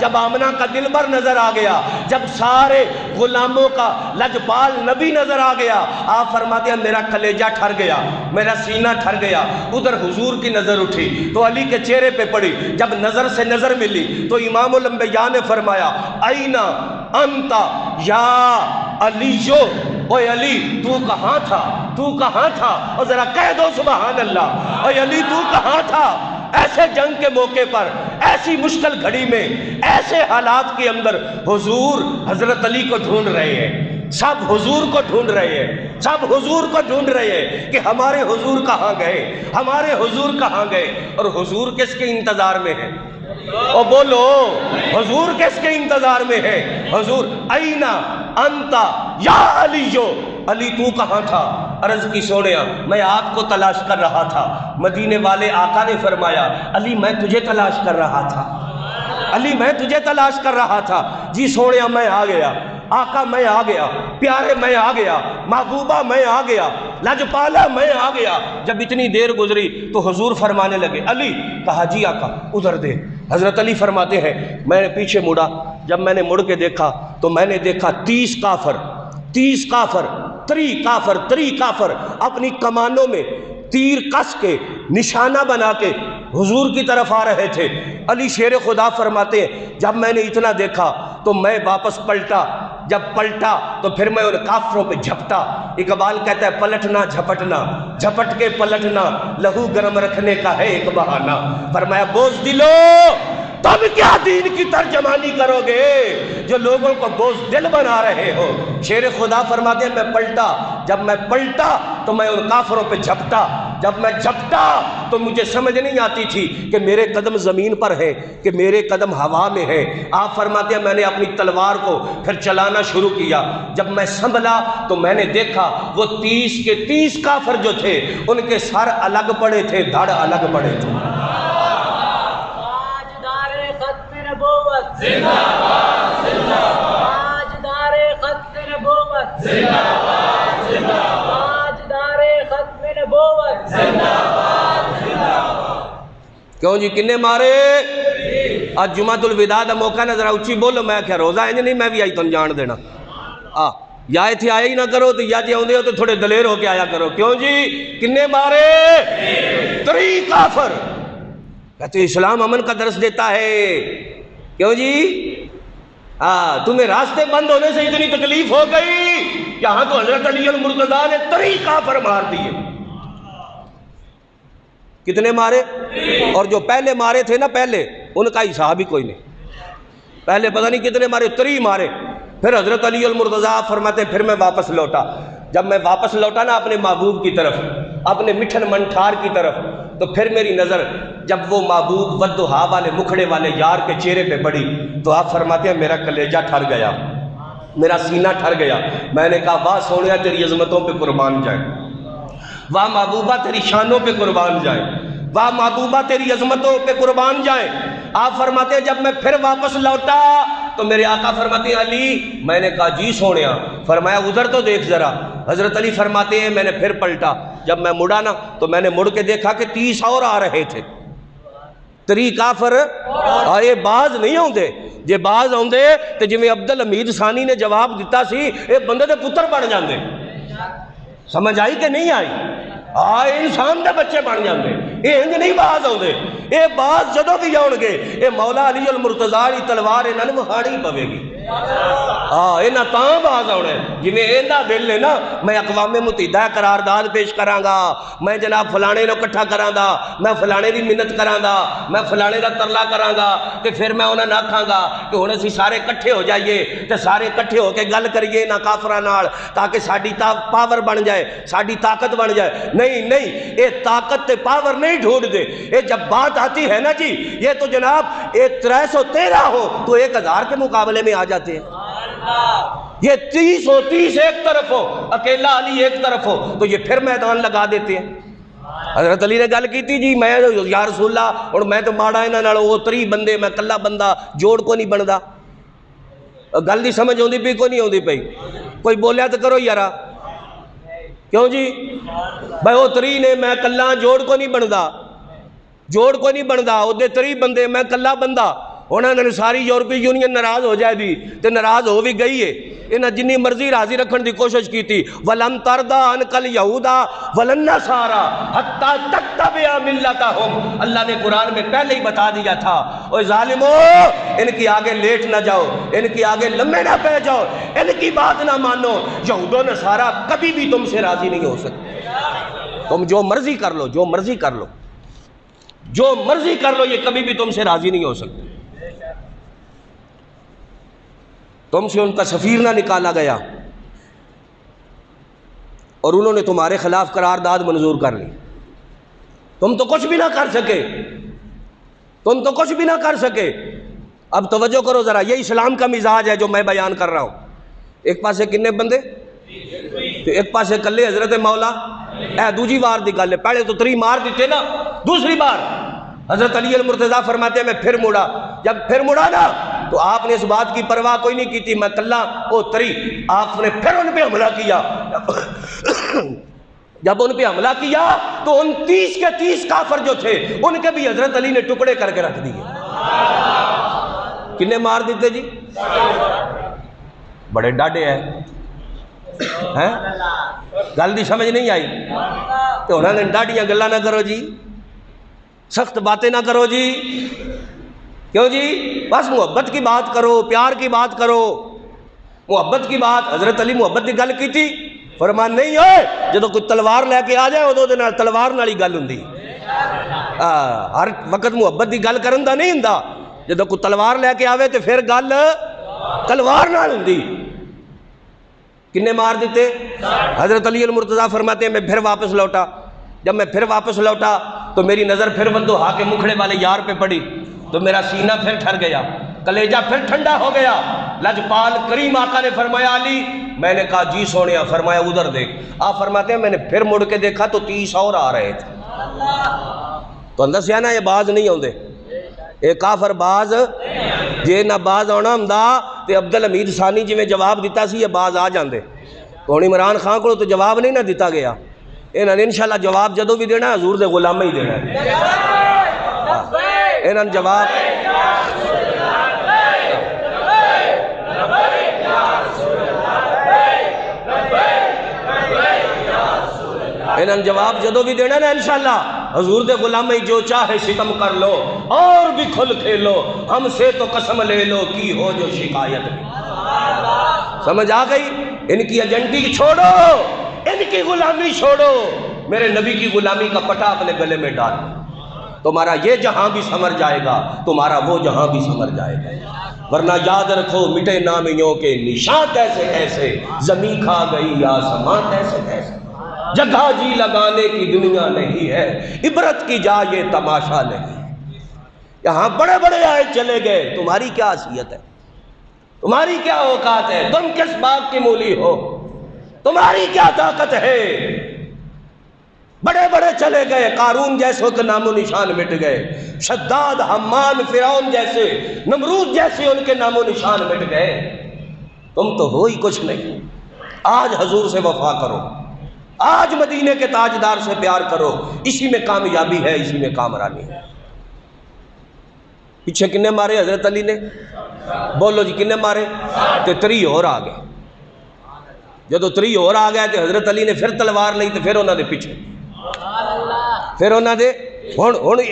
جب آمنہ کا دلبر نظر آ گیا جب سارے غلاموں کا لجپال نبی نظر آ گیا آپ فرماتے ہیں میرا کلیجہ ٹھر گیا میرا سینہ ٹھر گیا ادھر حضور کی نظر اٹھی تو علی کے چہرے پہ پڑی جب نظر سے نظر ملی تو امام الانبیاء نے فرمایا اینا انتا یا علیو اوے علی تو کہاں تھا تو کہاں تھا اور ذرا کہہ دو سبحان اللہ اوے علی تو کہاں تھا ایسے جنگ کے موقع پر ایسی مشکل گھڑی میں ایسے حالات کے اندر حضور حضرت علی کو ڈھونڈ رہے ہیں سب حضور کو ڈھونڈ رہے ہیں سب حضور کو ڈھونڈ رہے ہیں کہ ہمارے حضور کہاں گئے ہمارے حضور کہاں گئے اور حضور کس کے انتظار میں ہے او بولو حضور کس کے انتظار میں ہے حضور اینا انتا یا علیو علی تو کہاں تھا عرض کی سونیا میں آپ کو تلاش کر رہا تھا مدینے والے آقا نے فرمایا علی میں تجھے تلاش کر رہا تھا علی میں تجھے تلاش کر رہا تھا جی سونیا میں آ گیا آقا میں آ گیا پیارے میں آ گیا محبوبہ میں آ گیا لجپالا میں آ گیا جب اتنی دیر گزری تو حضور فرمانے لگے علی کہا جی آقا ادھر دے حضرت علی فرماتے ہیں میں نے پیچھے مڑا جب میں نے مڑ کے دیکھا تو میں نے دیکھا 30 کافر تری کافر اپنی کمانوں میں تیر کس کے نشانہ بنا کے حضور کی طرف آ رہے تھے علی شیر خدا فرماتے ہیں جب میں نے اتنا دیکھا تو میں واپس پلٹا جب پلٹا تو پھر میں ان کافروں پہ جھپٹا اقبال کہتا ہے پلٹنا جھپٹنا جھپٹ کے پلٹنا لہو گرم رکھنے کا ہے ایک بہانہ فرمایا بوز دلو تب کیا دین کی ترجمانی کرو گے جو لوگوں کو بوز دل بنا رہے ہو شیر خدا فرماتے ہیں میں پلٹا جب میں پلٹا تو میں ان کافروں پہ جھپٹا جب میں جھپٹا تو مجھے سمجھ نہیں آتی تھی کہ میرے قدم زمین پر ہیں کہ میرے قدم ہوا میں ہیں آپ فرماتے ہیں میں نے اپنی تلوار کو پھر چلانا شروع کیا جب میں سنبھلا تو میں نے دیکھا وہ 30 کے 30 کافر جو تھے ان کے سر الگ پڑے تھے دھڑ الگ پڑے تھے زندہ باد زندہ باد تاجدار ختم نبوت زندہ باد زندہ باد تاجدار ختم نبوت زندہ باد زندہ باد کیوں جی کنے مارے آج جمعۃ الوداع دا موقع نہ ذرا اچھی بولو میں کیا روزہ ہے نہیں میں بھی آئی تن جان دینا یا اتھے آئے ہی نہ کرو تو یا جی آؤں دے ہو تو تھوڑے دلیر ہو کے آیا کرو کیوں جی کنے مارے 3 کافر کہتے اسلام امن کا درس دیتا ہے کیوں جی تمہیں راستے بند ہونے سے اتنی تکلیف ہو گئی یہاں تو حضرت علی المرتضیٰ نے 3 کافر مار دیے کتنے مارے اور جو پہلے مارے تھے نا پہلے ان کا حساب ہی کوئی نہیں پہلے پتہ نہیں کتنے مارے، 3 مارے. پھر حضرت علی المرتضیٰ فرماتے پھر میں واپس لوٹا. جب میں واپس لوٹا نا اپنے محبوب کی طرف، اپنے مٹھن منٹھار کی طرف، تو پھر میری نظر جب وہ محبوب ودھا والے مکھڑے والے یار کے چہرے پہ پڑی تو آپ فرماتے ہیں میرا کلیجہ ٹھر گیا، میرا سینہ ٹھر گیا. میں نے کہا واہ سونیا تیری عظمتوں پہ قربان جائے، واہ محبوبہ تیری شانوں پہ قربان جائے، واہ محبوبہ تیری عظمتوں پہ قربان جائے. آپ فرماتے ہیں جب میں پھر واپس لوٹا تو میرے آقا فرماتے ہیں علی. میں نے کہا جی سونیا. فرمایا ادھر تو دیکھ ذرا. حضرت علی فرماتے ہیں میں نے پھر پلٹا. جب میں مڑا نا تو میں نے مڑ کے دیکھا کہ 30 اور آ رہے تھے. 3 کافر آئے. باز نہیں ہوندے، جے باز ہوندے تو جویں عبدالحمید ثانی نے جواب دیتا سی اے بندے دے پتر بن جاندے. سمجھ آئی کہ نہیں آئی؟ انسان دے بچے بن جاندے. اے انج نہیں باز ہوندے. اے باز جدوں بھی آؤ گے اے مولا علی المرتضیٰ دی تلوار انہاں نوں وہاڑی پوے گی. انہاں تاں باز آؤنا ہے جویں انہاں دل ہے نا میں اقوام متحدہ قرارداد پیش کراں گا، میں جناب فلانے نوں اکٹھا کراں گا، میں فلانے دی منت کراں گا، میں فلانے دا ترلا کراں گا، تے پھر میں انہاں نوں آکھاں گا کہ ہن اسی سارے اکٹھے ہو جائیے تے سارے اکٹھے ہو کے گل کریے انہاں کافراں نال تاکہ ساڈی پاور بن جائے، ساڈی طاقت بن جائے. نہیں نہیں، اے طاقت تے پاور نہیں ڈھونڈ دے. اے جب بات آتی ہے نا جی یہ تو جناب اے 313 ہو تو 1000 کے مقابلے میں آ جاتے ہیں. یہ 30 ایک طرف ہو، اکیلا علی ایک طرف ہو تو یہ پھر میدان لگا دیتے ہیں. حضرت علی نے گل کی تھی جی میں یا رسول اللہ اور میں تو ماڑا انہاں نال وہ 3 بندے میں کلا بندہ جوڑ کو نہیں بندا. گل دی سمجھ ہوندی پئی کوئی نہیں ہوندی پئی؟ کوئی بولیا تو کرو یارا. کیوں جی بھائی وہ 3 نے میں کلا جوڑ کو نہیں بندا، جوڑ کو نہیں بندا. وہ 3 بندے میں کلا بندہ. انہوں نے ساری یورپی یونین ناراض ہو جائے دی تے ناراض ہو بھی گئی ہے. انہیں جنی مرضی راضی رکھن دی کوشش کی تھی. وَلَمْ تَرْضَ عَنْكَ الْيَهُودَ وَلَا النَّصَارَى حَتَّى تَتَّبِعَ مِلَّتَهُمْ. اللہ نے قرآن میں پہلے ہی بتا دیا تھا اوے ظالمو ان کی آگے لیٹ نہ جاؤ، ان کی آگے لمبے نہ پہ جاؤ، ان کی بات نہ مانو. یہود و نصارہ کبھی بھی تم سے راضی نہیں ہو سکتے. تم جو مرضی کر لو، جو مرضی کر لو، جو مرضی کر لو، یہ کبھی بھی تم سے راضی نہیں ہو سکتے. تم سے ان کا سفیر نہ نکالا گیا اور انہوں نے تمہارے خلاف قرارداد منظور کر لی. تم تو کچھ بھی نہ کر سکے، تم تو کچھ بھی نہ کر سکے. اب توجہ کرو ذرا، یہ اسلام کا مزاج ہے جو میں بیان کر رہا ہوں. ایک پاسے کنے بندے تو ایک پاسے کلے حضرت مولا. اے دوجی بار دی گل ہے، پہلے تو 3 مار دیتے نا. دوسری بار حضرت علی المرتضیٰ فرماتے ہیں میں پھر مڑا. جب پھر مڑا نا تو آپ نے اس بات کی پرواہ کوئی نہیں کی تھی میں کلا او 3. آپ نے پھر ان پہ حملہ کیا. جب ان پہ حملہ کیا تو ان 30 کے 30 کافر جو تھے ان کے بھی حضرت علی نے ٹکڑے کر کے رکھ دیے. کنے مار دیتے جی؟ بڑے ڈاڈے ہیں. گل دی سمجھ نہیں آئی تو انہوں نے ڈاڈیاں گلا نہ کرو جی، سخت باتیں نہ کرو جی. کیوں جی؟ بس محبت کی بات کرو، پیار کی بات کرو، محبت کی بات. حضرت علی محبت کی گل کی تھی، فرمان نہیں ہوئے جدو کوئی تلوار لے کے آ جائے ادو دے نال تلوار نال ہی گل ہوندی. ہر وقت محبت کی گل کرن دا نہیں ہوندا. جدو کوئی تلوار لے کے آوے تو پھر گل تلوار نال ہوندی. کنے مار دیتے؟ حضرت علی المرتضیٰ فرماتے ہیں میں پھر واپس لوٹا. جب میں پھر واپس لوٹا تو میری نظر پھر ودھا کے مکھڑے والے یار پہ پڑی تو میرا سینہ پھر ٹھر گیا، کلیجہ پھر ٹھنڈا ہو گیا. لجپال کریم آقا نے فرمایا علی. میں نے کہا جی سونیا. فرمایا ادھر دیکھ. آپ فرماتے ہیں میں نے پھر مڑ کے دیکھا تو 30 اور آ رہے تھے. تو اندر سے نا یہ باز نہیں ہوندے، یہ کافر باز جے نہ باز آنا ہوندا تے عبدالحمید ثانی جی میں جواب دیتا سی یہ باز آ جاندے. تو عمران خان کو تو جواب نہیں نہ دیتا گیا. انہوں نے انشاءاللہ جواب جدو بھی دینا حضور دے غلامہ ہی دینا ہے. انہوں نے جواب انہوں نے جواب جدو بھی دینا نا انشاءاللہ حضور دے غلامہ ہی. جو چاہے ستم کر لو اور بھی کھل کھیلو، ہم سے تو قسم لے لو کی ہو جو شکایت بھی. سمجھ آ گئی؟ ان کی ایجنٹی چھوڑو، ان کی غلامی چھوڑو، میرے نبی کی غلامی کا پٹا اپنے گلے میں ڈال. تمہارا یہ جہاں بھی سمر جائے گا، تمہارا وہ جہاں بھی سمر جائے گا، ورنہ یاد رکھو مٹے نامیوں کے نشان کیسے کیسے، زمین کھا گئی آسمان کیسے کیسے، جگہ جی لگانے کی دنیا نہیں ہے، عبرت کی جا یہ تماشا نہیں۔ یہاں بڑے بڑے آئے چلے گئے، تمہاری کیا حیثیت ہے، تمہاری کیا اوقات ہے، تم کس باغ کی مولی ہو، تمہاری کیا طاقت ہے؟ بڑے بڑے چلے گئے، قارون جیسے کے نام و نشان مٹ گئے، شداد، حمان، فرعون جیسے، نمرود جیسے ان کے نام و نشان مٹ گئے، تم تو ہو ہی کچھ نہیں۔ آج حضور سے وفا کرو، آج مدینے کے تاجدار سے پیار کرو، اسی میں کامیابی ہے، اسی میں کامرانی ہے۔ پیچھے کنے مارے حضرت علی نے؟ بولو جی کنے مارے؟ تو 3 اور آ گئے، جدو 3 اور آ گئے تو حضرت علی نے پھر تلوار لی، تو پھر انہوں نے پیچھے، پھر انہوں نے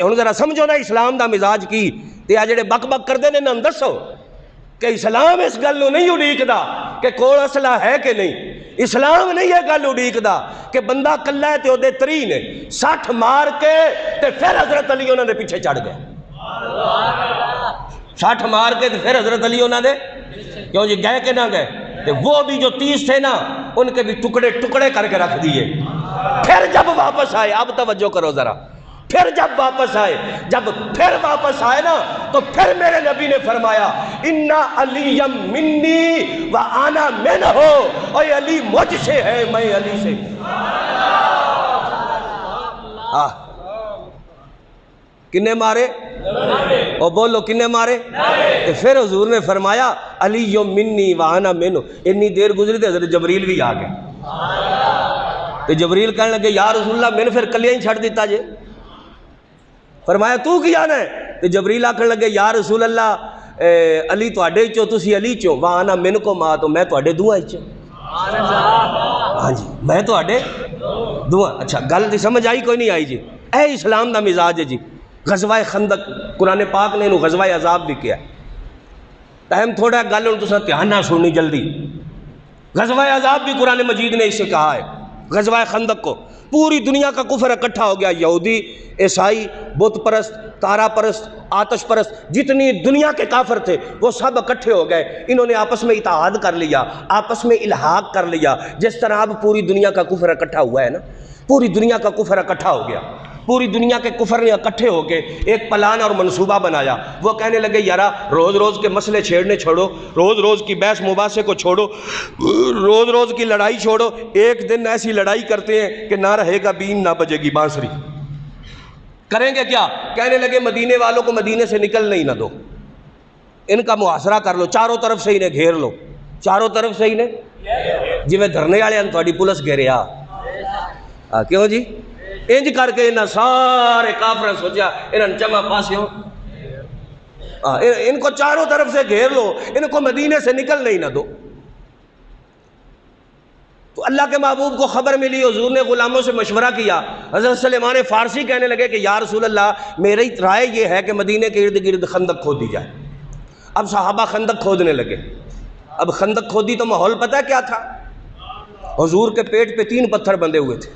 ہن ذرا سمجھو نا اسلام دا مزاج کی، تے آ جڑے بک بک کردے نے نام دسو کہ اسلام اس گل نو نہیں اڑیکدا کہ کول اسلحہ ہے کہ نہیں، اسلام نہیں یہ گل اڑیکدا کہ بندہ کلا ہے تے او دے 3 نے 60 مار کے تے پھر حضرت علی انہوں نے پیچھے چڑھ گئے، 60 مار کے تے پھر حضرت علی انہوں نے کیوں جی گئے کہ نہ گئے، تے وہ بھی جو 30 تھے نا ان کے بھی ٹکڑے ٹکڑے کر کے رکھ دیے۔ پھر جب واپس آئے، اب توجہ کرو ذرا، پھر جب واپس آئے، جب پھر واپس آئے نا تو پھر میرے نبی نے فرمایا اِنَّا عَلِيًّا مِنِّي وَأَنَا مِنْهُ، اے علی مجھ سے ہے میں علی سے۔ کنے مارے؟ اور بولو کنے مارے؟ پھر حضور نے فرمایا علی منی وانا منو، اتنی دیر گزری تھی حضرت جبریل بھی آ گئے، تو جبریل کہنے لگے یا رسول اللہ میں نے پھر کلیاں ہی چھڑ دیتا جے، فرمایا تو کی جانا ہے؟ تو جبریل آکھنے لگے یا رسول اللہ علی تو اڈے چو تسی علی چو، وانا من کو ماں تو میں تو اڈے دعا چو، ہاں جی میں تو اڈے دعا۔ اچھا گل دی سمجھ آئی کوئی نہیں آئی جی؟ اے اسلام دا مزاج ہے جی۔ غزوہ خندق قرآن پاک نے انہوں غزوہ عذاب بھی کیا ہے، ٹائم تھوڑا گل انہوں تسا دھیان نہ سننی جلدی۔ غزوہ عذاب بھی قرآن مجید نے اس سے کہا ہے، غزوہ خندق کو پوری دنیا کا کفر اکٹھا ہو گیا، یہودی، عیسائی، بت پرست، تارا پرست، آتش پرست، جتنی دنیا کے کافر تھے وہ سب اکٹھے ہو گئے، انہوں نے آپس میں اتحاد کر لیا، آپس میں الحاق کر لیا، جس طرح اب پوری دنیا کا کفر اکٹھا ہوا ہے نا، پوری دنیا کا کفر اکٹھا ہو گیا، پوری دنیا کے کفر نے اکٹھے ہو کے ایک پلان اور منصوبہ بنایا۔ وہ کہنے لگے یارا روز روز کے مسئلے چھیڑنے چھوڑو، روز روز کی بحث مباحثے کو چھوڑو، روز روز کی لڑائی چھوڑو، ایک دن ایسی لڑائی کرتے ہیں کہ نہ رہے گا بین نہ بجے گی بانسری۔ کریں گے کیا؟ کہنے لگے مدینے والوں کو مدینے سے نکلنے ہی نہ دو، ان کا محاصرہ کر لو، چاروں طرف سے انہیں گھیر لو، چاروں طرف سے انہیں جی میں دھرنے والے ہیں تھوڑی پولیس گھیریا، کیوں جی انج کر کے انہاں سارے کافر سوچا انہاں چما پاسے ہو، ان کو چاروں طرف سے گھیر لو، ان کو مدینے سے نکلنے ہی نہ دو۔ تو اللہ کے محبوب کو خبر ملی، حضور نے غلاموں سے مشورہ کیا، حضرت سلیمان فارسی کہنے لگے کہ یا رسول اللہ میری رائے یہ ہے کہ مدینے کے ارد گرد خندق کھود دی جائے۔ اب صحابہ خندق کھودنے لگے، اب خندق کھودی تو ماحول پتہ کیا تھا؟ حضور کے پیٹ پہ 3 پتھر بندھے ہوئے تھے،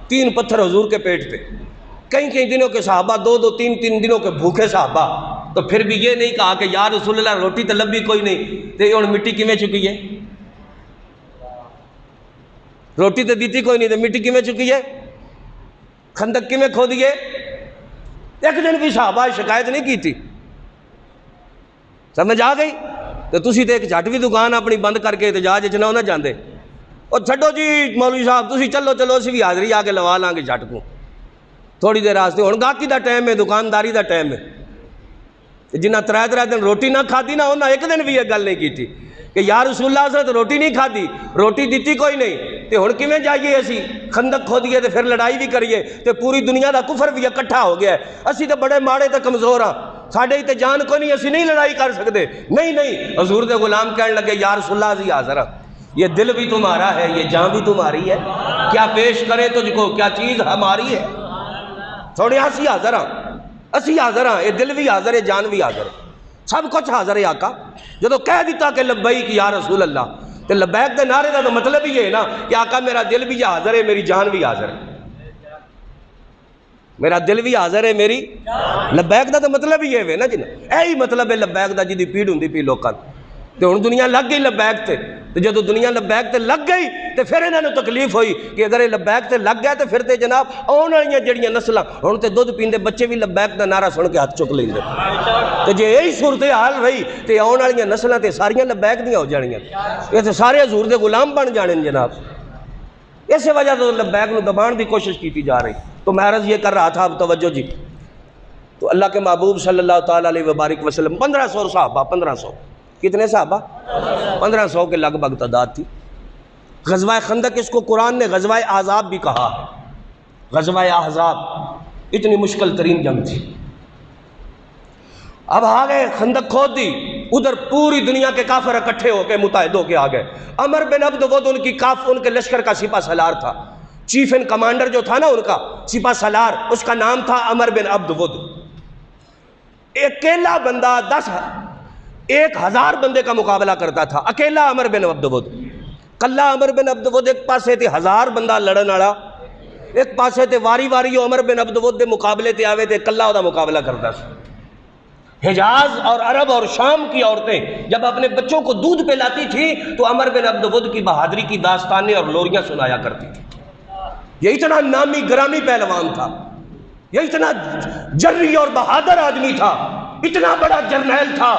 3 پتھر حضور کے پیٹ پہ، کئی دنوں کے صحابہ 2 3 دنوں کے بھوکے صحابہ، تو پھر بھی یہ نہیں کہا کہ یا رسول اللہ روٹی تو لبھی کوئی نہیں، تو یہ اور مٹی کیویں چکی ہے؟ روٹی تو دیتی کوئی نہیں، تو مٹی کیویں چکی ہے؟ خندق کیویں کھودیے؟ ایک دن بھی صحابہ شکایت نہیں کی تھی، سمجھ آ گئی؟ تو تسی تو ایک جھٹ بھی دکان اپنی بند کر کے احتجاج چ نہ جاندے، اور چھڈو جی مولوی صاحب تسی چلو اسی بھی حاضری آ کے لوا لیں گے جھٹ کو، تھوڑی دیر واسطے، ہن گاہکی دا ٹائم ہے، دکانداری دا ٹائم ہے، جنہیں 3 دن روٹی نہ کھادی نا انہیں ایک دن بھی یہ گل نہیں کی تھی کہ یا رسول اللہ صلی اللہ علیہ وسلم روٹی نہیں کھادی، روٹی دیتی کوئی نہیں، تو ہن کیویں جائیے اسی خندق کھودیے تے پھر لڑائی بھی کریے، تے پوری دنیا دا کفر بھی اکٹھا ہو گیا ہے، اسی تے بڑے ماڑے تے کمزور ہاں، ساڈے تے جان کو نہیں، اسی نہیں لڑائی کر سکتے، نہیں حضور دے غلام کہنے لگے یا رسول اللہ اسی حاضر ہاں، یہ دل بھی تمہارا ہے، یہ جان بھی تمہاری ہے، کیا پیش کرے تجھ کو، کیا چیز ہماری ہے، تھوڑے اسی حاضر ہاں، یہ دل بھی حاضر ہے، جان بھی حاضر ہے، سب کچھ حاضر ہے آقا۔ جدو کہہ دیتا کہ لبیک یا رسول اللہ، تو لبیک دے نعرے دا تو مطلب ہی یہ ہے نا کہ آقا میرا دل بھی حاضر ہے، میری جان بھی حاضر ہے۔ میرا دل بھی حاضر ہے میری لبیک دا تو مطلب ہی ہے نا جی، یہی مطلب ہے لبیک دا جی پیڑ ہوں پی لوگوں تو ہوں دنیا لگ گئی لبیک تے، تو جدو دنیا لبیک تے لگ گئی تو پھر انہوں نے تکلیف ہوئی کہ اگر یہ لبیک تے لگ گیا تو پھر تے جناب آن والی جڑیاں نسلاں ہوں تے دودھ پیندے بچے بھی لبیک دا نعرہ سن کے ہاتھ چک لیں گے، تو جی یہی صورتحال رہی تو آن والی نسلاں تے ساریاں لبیک دیاں ہو جانیاں، یہ تو سارے حضور دے غلام بن جانے جناب۔ اس وجہ سے لبیک نو دبان دی کوشش کی جا رہی۔ تو میں عرض یہ کر رہا تھا، اب توجہ جی، تو اللہ کے محبوب صلی اللہ تعالیٰ علیہ وبارک وسلم 1500 صحابہ، 1500 کتنے صحابہ؟ 1500 کے لگ بھگ تعداد تھی۔ غزوہ خندق اس کو قرآن نے غزوہ احزاب بھی کہا ہے۔ غزوہ احزاب اتنی مشکل ترین جنگ تھی۔ اب آگے خندق کھود دی، ادھر پوری دنیا کے کافر اکٹھے ہو کے متحد ہو کے آگئے۔ عمر بن عبد ود ان کے لشکر کا سپہ سالار تھا، چیف ان کمانڈر جو تھا نا ان کا سپہ سالار، اس کا نام تھا عمر بن عبد ود۔ اکیلا بندہ 1000 بندے کا مقابلہ کرتا تھا، اکیلا عمر بن عبد ود۔ کلا عمر بن عبد ود ایک پاسے تے 1000 بندہ لڑن والا، ایک پاسے تے واری واری عمر بن عبد ود دے مقابلے تے آوے تے کلا دا مقابلہ کرتا سی۔ حجاز اور عرب اور شام کی عورتیں جب اپنے بچوں کو دودھ پلاتی تھی تو عمر بن عبد ود کی بہادری کی داستانیں اور لوریاں سنایا کرتی تھی۔ یہ اتنا نامی گرامی پہلوان تھا، یہ اتنا جری اور بہادر آدمی تھا، اتنا بڑا جرنیل تھا،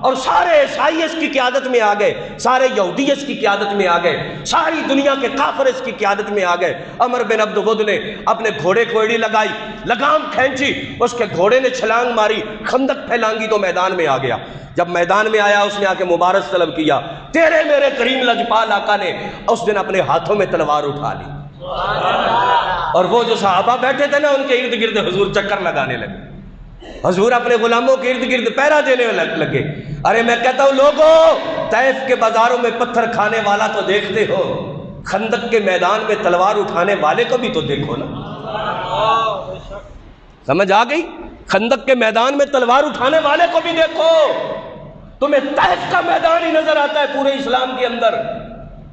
اور سارے عیسائی اس کی قیادت میں آ گئے، سارے یہودی اس کی قیادت میں آ گئے، ساری دنیا کے کافر اس کی قیادت میں آ گئے۔ عمر بن عبد ود نے اپنے گھوڑے کو ایڑی لگائی، لگام کھینچی، اس کے گھوڑے نے چھلانگ ماری، خندق پھیلانگی تو میدان میں آ گیا۔ جب میدان میں آیا اس نے آ کے مبارز طلب کیا، تیرے میرے کریم لجپال آقا نے اس دن اپنے ہاتھوں میں تلوار اٹھا لی، اور وہ جو صحابہ بیٹھے تھے نا ان کے ارد گرد حضور چکر لگانے لگے، حضور اپنے غلاموں کے ارد گرد پیرا دینے لگے۔ ارے میں کہتا ہوں لوگوں، طائف کے بازاروں میں پتھر کھانے والا تو دیکھتے ہو، خندق کے میدان میں تلوار اٹھانے والے کو بھی تو دیکھو نا۔ سمجھ آ گئی؟ خندق کے میدان میں تلوار اٹھانے والے کو بھی دیکھو۔ تمہیں طائف کا میدان ہی نظر آتا ہے پورے اسلام کے اندر،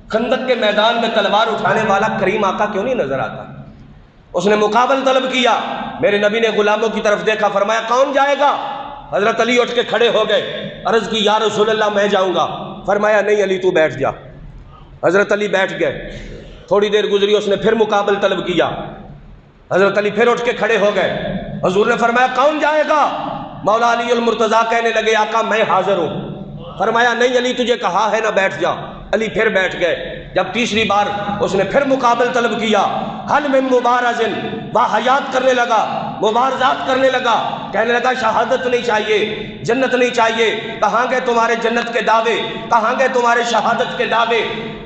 خندق کے میدان میں تلوار اٹھانے والا کریم آقا کیوں نہیں نظر آتا؟ اس نے مقابل طلب کیا، میرے نبی نے غلاموں کی طرف دیکھا، فرمایا کون جائے گا؟ حضرت علی اٹھ کے کھڑے ہو گئے، عرض کی یا رسول اللہ میں جاؤں گا۔ فرمایا نہیں علی تو بیٹھ جا۔ حضرت علی بیٹھ گئے، تھوڑی دیر گزری اس نے پھر مقابل طلب کیا، حضرت علی پھر اٹھ کے کھڑے ہو گئے۔ حضور نے فرمایا کون جائے گا؟ مولا علی المرتضیٰ کہنے لگے آقا میں حاضر ہوں۔ فرمایا نہیں علی تجھے کہا ہے نا بیٹھ جا۔ علی پھر بیٹھ گئے۔ جب تیسری بار اس نے پھر مقابل طلب کیا، حل من مبارزن، باحیات کرنے لگا، مبارزات کرنے لگا، کہنے لگا شہادت نہیں چاہیے، جنت نہیں چاہیے، کہاں گئے تمہارے جنت کے دعوے، کہاں گئے تمہارے شہادت کے دعوے؟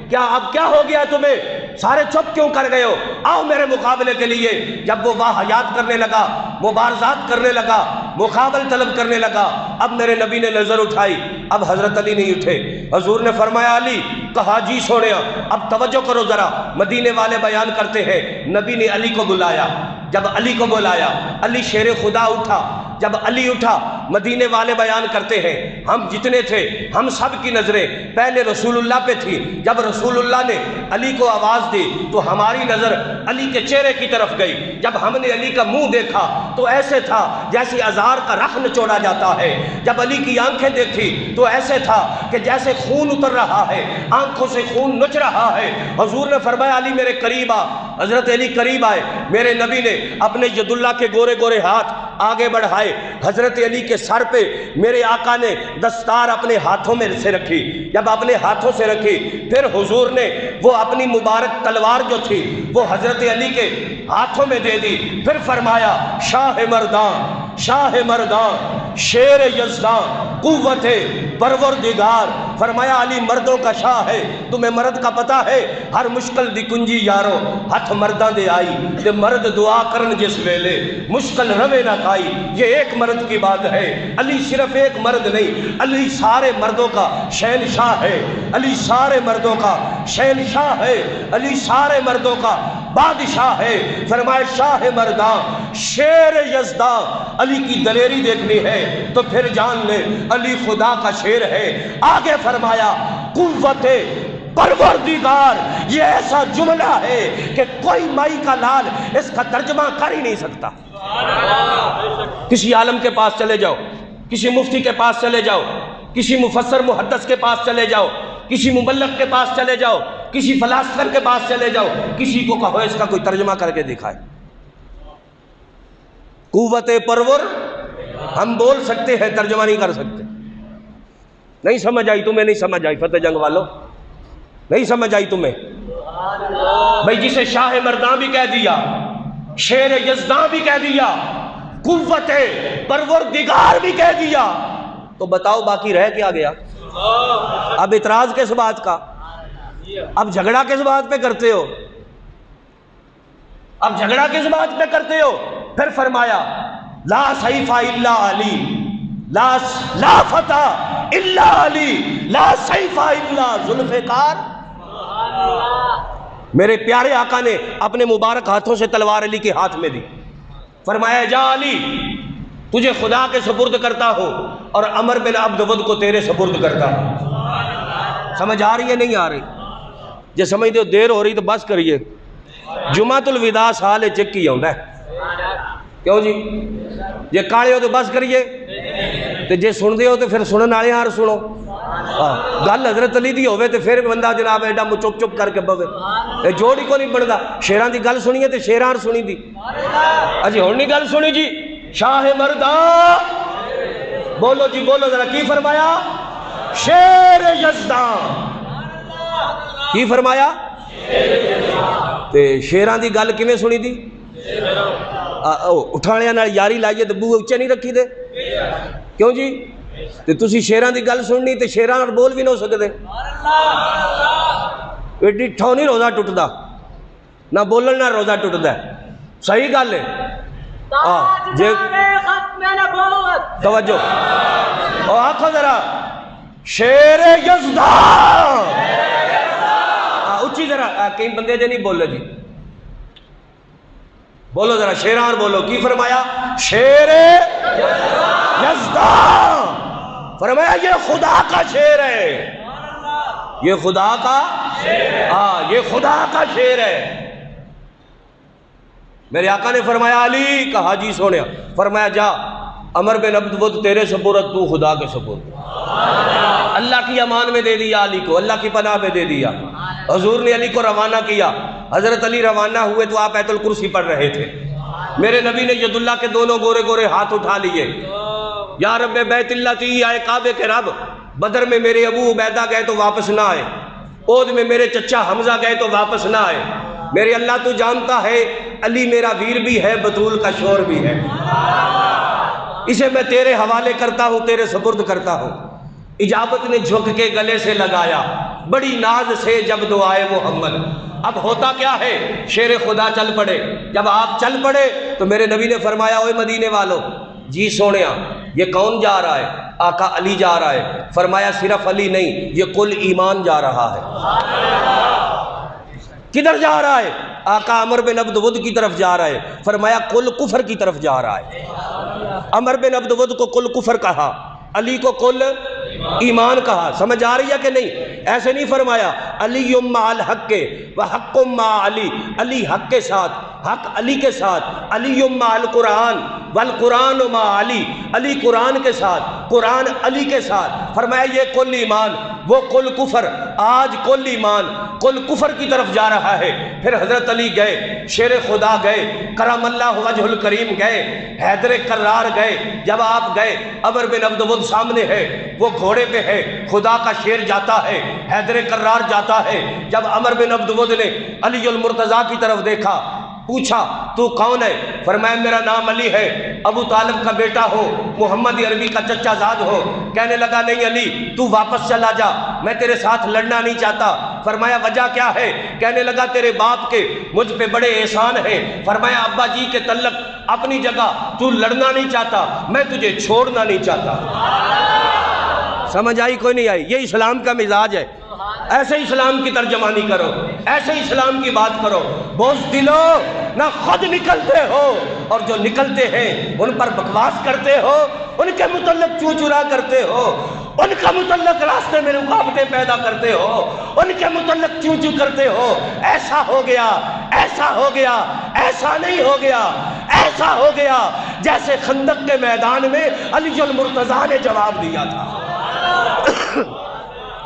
کیا اب کیا ہو گیا تمہیں؟ سارے چپ کیوں کر گئے ہو؟ آؤ میرے مقابلے کے لیے۔ جب وہ واحیات کرنے لگا، مبارزات کرنے لگا، مقابل طلب کرنے لگا، اب میرے نبی نے نظر اٹھائی، اب حضرت علی نہیں اٹھے۔ حضور نے فرمایا علی، کہا جی سونیا اب توجہ کرو ذرا، مدینے والے بیان کرتے ہیں نبی نے علی کو بلایا۔ جب علی کو بلایا، علی شیر خدا اٹھا۔ جب علی اٹھا، مدینے والے بیان کرتے ہیں ہم جتنے تھے ہم سب کی نظریں پہلے رسول اللہ پہ تھی۔ جب رسول اللہ نے علی کو آواز دی تو ہماری نظر علی کے چہرے کی طرف گئی۔ جب ہم نے علی کا منہ دیکھا تو ایسے تھا جیسے ازار کا رخ نچوڑا جاتا ہے۔ جب علی کی آنکھیں دیکھی تو ایسے تھا کہ جیسے خون اتر رہا ہے، آنکھوں سے خون نچ رہا ہے۔ حضور نے فرمایا علی میرے قریب آ۔ حضرت علی قریب آئے، میرے نبی نے اپنے ید اللہ کے گورے گورے ہاتھ آگے بڑھائے، حضرت علی کے سر پہ میرے آقا نے دستار اپنے ہاتھوں میں سے رکھی۔ جب اپنے ہاتھوں سے رکھی پھر حضور نے وہ اپنی مبارک تلوار جو تھی وہ حضرت علی کے ہاتھوں میں دے دی۔ پھر فرمایا شاہ مردان، شاہ مردان، شیر یزدان، قوت پروردگار۔ فرمایا علی مردوں کا شاہ ہے، تمہیں مرد کا پتہ ہے، ہر مشکل دی کنجی یارو ہاتھ مرداں دے آئی، تے مرد دعا کرن جس ویلے مشکل روے نہ کھائی۔ یہ ایک مرد کی بات ہے، علی صرف ایک مرد نہیں، علی سارے مردوں کا شہنشاہ ہے، علی سارے مردوں کا شہنشاہ ہے، علی سارے مردوں کا بادشاہ ہے۔ فرمایا شاہ مردان، شیر یزدان، علی کی دلیری دیکھنی ہے تو پھر جان لے علی خدا کا شیر ہے۔ آگے فرمایا قوت پروردگار، یہ ایسا جملہ ہے کہ کوئی مائی کا لال اس کا ترجمہ کر ہی نہیں سکتا۔ کسی عالم کے پاس چلے جاؤ، کسی مفتی کے پاس چلے جاؤ، کسی مفسر محدث کے پاس چلے جاؤ، کسی مبلغ کے پاس چلے جاؤ، کسی فلاسفر کے پاس چلے جاؤ، کسی کو کہو اس کا کوئی ترجمہ کر کے دکھائے۔ قوت پرور ہم بول سکتے ہیں، ترجمہ نہیں کر سکتے۔ نہیں سمجھ آئی تمہیں؟ نہیں سمجھ آئی فتح جنگ والوں؟ نہیں سمجھ آئی تمہیں؟ بھائی جسے شاہ مرداں بھی کہہ دیا، شیر یزداں بھی کہہ دیا، قوت پروردگار بھی کہہ دیا، تو بتاؤ باقی رہ کیا گیا؟ اب اعتراض کس بات کا؟ اب جھگڑا کس بات پہ کرتے ہو؟ اب جھگڑا کس بات پہ کرتے ہو؟ پھر فرمایا لا سیف الا علی، لا فتح الا علی، لا سیف الا ذوالفقار۔ میرے پیارے آقا نے اپنے مبارک ہاتھوں سے تلوار علی کے ہاتھ میں دی، فرمایا جا علی تجھے خدا کے سپرد کرتا ہوں اور عمر بن عبد ود کو تیرے سپرد کرتا ہوں۔ سمجھ آ رہی ہے نہیں آ رہی؟ جے سمجھتے ہو دیر ہو رہی تو بس کریے، جمعۃ الوداع سال چک ہی آؤں ہے، کیوں جی؟ جے کالے ہو تو بس کریے، تے جے سن دے ہو تو پھر سنن والے ہار سنو۔ گل حضرت علی دی ہوئے تو پھر بندہ جناب ایڈا چپ چپ کر کے بوے، اے جوڑ ہی کو نہیں بندا۔ شیران دی گل سنیے تے شیران سنی دی، اجی ہن نہیں گل سنی جی۔ شاہ مرداں بولو جی، بولو ذرا، کی فرمایا؟ شیر یزداں۔ کی فرمایا؟ تے شیران دی گل کیویں سنی دی؟ اٹھانیاں نال یاری لائیے تے بوئے اچے نہیں رکھی دے، کیوں جی؟ تے تسی شیران دی گل سننی تے شیران نال بول بھی نہ ہو سکدے۔ ایڈی ٹھو نہیں روزہ ٹوٹدا، نہ بولن نہ روزہ ٹوٹدا ہے، صحیح گل ہے۔ توجہ آخو ذرا، شیر یزداں اچھی ذرا، کئی بندے جے نہیں بولے جی، بولو ذرا شیران بولو۔ کی فرمایا؟ شیر یزداں، فرمایا یہ خدا کا شیر ہے، یہ خدا کا، ہاں یہ خدا کا شیر ہے۔ میرے آقا نے فرمایا علی کہا جی سونیا، فرمایا جا عمر بن عبد ود تیرے سپرد، تو خدا کے سپرد۔ اللہ کی امان میں دے دیا علی کو، اللہ کی پناہ میں دے دیا۔ حضور نے علی کو روانہ کیا، حضرت علی روانہ ہوئے تو آپ آیت الکرسی پڑھ رہے تھے، میرے نبی نے ید اللہ کے دونوں گورے گورے ہاتھ اٹھا لیے، یا رب بیت اللہ تی آئے کعبے کے رب، بدر میں میرے ابو عبیدہ گئے تو واپس نہ آئے، عہد میں میرے چچا حمزہ گئے تو واپس نہ آئے، میرے اللہ تو جانتا ہے علی میرا ویر بھی ہے، بطول کا شور بھی ہے، اسے میں تیرے حوالے کرتا ہوں، تیرے سپرد کرتا ہوں۔ اجابت نے جھک کے گلے سے لگایا، بڑی ناز سے جب دعائے محمد۔ اب ہوتا کیا ہے؟ شیر خدا چل پڑے، جب آپ چل پڑے تو میرے نبی نے فرمایا اوے مدینے والو، جی سونیا یہ کون جا رہا ہے؟ آقا علی جا رہا ہے۔ فرمایا صرف علی نہیں، یہ کل ایمان جا رہا ہے۔ کدھر جا رہا ہے؟ آقا عمر بن عبد ود کی طرف جا رہا ہے۔ فرمایا کل کفر کی طرف جا رہا ہے۔ عمر بن عبد ود کو کل کفر کہا، علی کو کل ایمان کہا۔ سمجھ آ رہی ہے کہ نہیں؟ ایسے نہیں فرمایا علی مع الحق و حق مع علی، علی حق کے ساتھ، حق علی کے ساتھ، علی مع القرآن والقرآن مع علی، علی قرآن کے ساتھ، قرآن علی کے ساتھ۔ فرمایا یہ کل ایمان، وہ کل کفر، آج کل ایمان کل کفر کی طرف جا رہا ہے۔ پھر حضرت علی گئے، شیر خدا گئے، کرم اللہ وجہ الکریم گئے، حیدر کرار گئے۔ جب آپ گئے، عمر بن عبد ود سامنے ہے، وہ گھوڑے پہ ہے، خدا کا شیر جاتا ہے، حیدر کرار جاتا ہے۔ جب عمر بن عبد ود نے علی المرتضیٰ کی طرف دیکھا، پوچھا تو کون ہے؟ فرمایا میرا نام علی ہے، ابو طالب کا بیٹا ہو، محمد عربی کا چچا زاد ہو۔ کہنے لگا نہیں علی تو واپس چلا جا، میں تیرے ساتھ لڑنا نہیں چاہتا۔ فرمایا وجہ کیا ہے؟ کہنے لگا تیرے باپ کے مجھ پہ بڑے احسان ہیں۔ فرمایا ابا جی کے تعلق اپنی جگہ، تو لڑنا نہیں چاہتا، میں تجھے چھوڑنا نہیں چاہتا۔ سمجھ آئی کوئی نہیں آئی؟ یہ اسلام کا مزاج ہے۔ ایسے اسلام کی ترجمانی کرو، ایسے اسلام کی بات کرو۔ بوجھ دلو نہ خود نکلتے ہو، اور جو نکلتے ہیں ان پر بکواس کرتے ہو، ان کے متعلق چو چرا کرتے ہو، ان کا متعلق راستے میں رکاوٹیں پیدا کرتے ہو، ان کے متعلق چو چو کرتے ہو۔ ایسا ہو گیا، ایسا ہو گیا، ایسا نہیں ہو گیا، ایسا ایسا ہو گیا جیسے خندق کے میدان میں علی المرتضیٰ نے جواب دیا تھا۔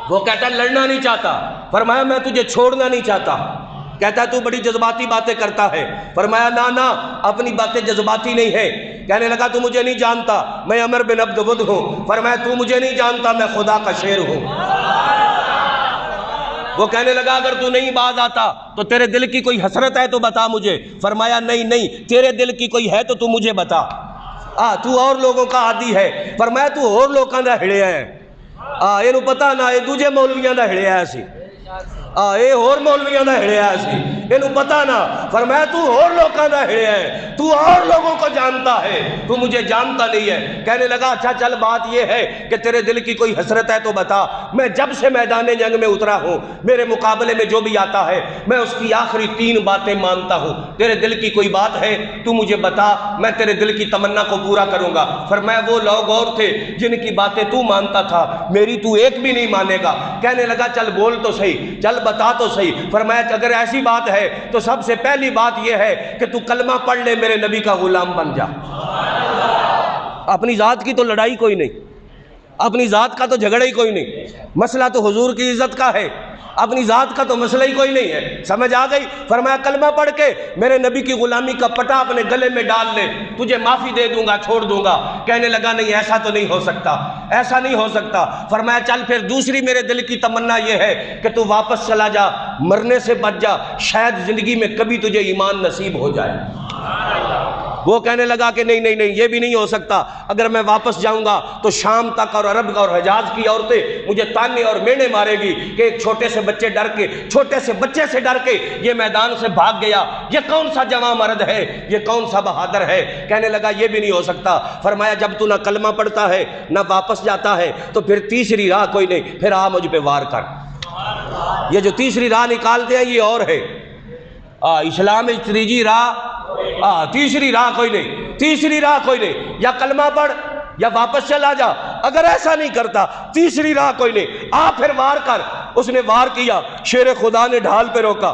وہ کہتا لڑنا نہیں چاہتا، فرمایا میں تجھے چھوڑنا نہیں چاہتا۔ کہتا ہے تو بڑی جذباتی باتیں کرتا ہے، فرمایا نا اپنی باتیں جذباتی نہیں ہے۔ کہنے لگا تو مجھے نہیں جانتا، میں عمر بن عبد ود ہوں۔ فرمایا تو مجھے نہیں جانتا، میں خدا کا شیر ہوں۔ وہ کہنے لگا اگر تو نہیں باز آتا تو تیرے دل کی کوئی حسرت ہے تو بتا مجھے۔ فرمایا نہیں، تیرے دل کی کوئی ہے تو مجھے بتا۔ تو اور لوگوں کا عادی ہے۔ فرمایا تو اور لوگوں کا ہڑیا ہے، یہ پتا نہ یہ دوجے مولویاں دا ہڑیا ہے سی، یہ اور مولویاں دا ہڑیا ہے سی، یہ پتا نہ۔ فرمایا تو اور لوگوں دا ہڑیا ہے، تو اور لوگوں کو جانتا ہے، تو مجھے جانتا نہیں ہے۔ کہنے لگا اچھا چل بات یہ ہے کہ تیرے دل کی کوئی حسرت ہے تو بتا۔ میں جب سے میدان جنگ میں اترا ہوں، میرے مقابلے میں جو بھی آتا ہے میں اس کی آخری 3 باتیں مانتا ہوں۔ تیرے دل کی کوئی بات ہے تو مجھے بتا، میں تیرے دل کی تمنا کو پورا کروں گا۔ فرمایا وہ لوگ اور تھے جن کی باتیں تو مانتا تھا، میری تو ایک بھی نہیں مانے گا۔ کہنے لگا چل بول تو صحیح، چل بتا تو صحیح۔ فرمایا اگر ایسی بات ہے تو سب سے پہلی بات یہ ہے کہ تو کلمہ پڑھ لے، میرے نبی کا غلام بن جا۔ اپنی ذات کی تو لڑائی کوئی نہیں، اپنی ذات کا تو جھگڑا ہی کوئی نہیں، مسئلہ تو حضور کی عزت کا ہے، اپنی ذات کا تو مسئلہ ہی کوئی نہیں ہے۔ سمجھ آ گئی؟ فرمایا کلمہ پڑھ کے میرے نبی کی غلامی کا پٹا اپنے گلے میں ڈال لے، تجھے معافی دے دوں گا، چھوڑ دوں گا۔ کہنے لگا نہیں ایسا تو نہیں ہو سکتا، ایسا نہیں ہو سکتا۔ فرمایا چل پھر دوسری میرے دل کی تمنا یہ ہے کہ تو واپس چلا جا، مرنے سے بچ جا، شاید زندگی میں کبھی تجھے ایمان نصیب ہو جائے۔ وہ کہنے لگا کہ نہیں یہ بھی نہیں ہو سکتا، اگر میں واپس جاؤں گا تو شام تک اور عرب اور حجاز کی عورتیں مجھے تانے اور مینے مارے گی کہ ایک چھوٹے سے بچے سے ڈر کے یہ میدان سے بھاگ گیا، یہ کون سا جواں مرد ہے، یہ کون سا بہادر ہے۔ کہنے لگا یہ بھی نہیں ہو سکتا۔ فرمایا جب تو نہ کلمہ پڑھتا ہے نہ واپس جاتا ہے تو پھر تیسری راہ کوئی نہیں، پھر آ مجھ پہ وار کر۔ یہ جو تیسری راہ نکالتے ہیں یہ اور ہے، اسلام میں تیسری راہ کوئی نہیں، تیسری راہ کوئی نہیں، یا کلمہ پڑھ یا واپس چلا جا۔ اگر ایسا نہیں کرتا تیسری راہ کوئی نہیں، آ پھر وار کر۔ اس نے وار کیا، شیر خدا نے ڈھال پہ روکا،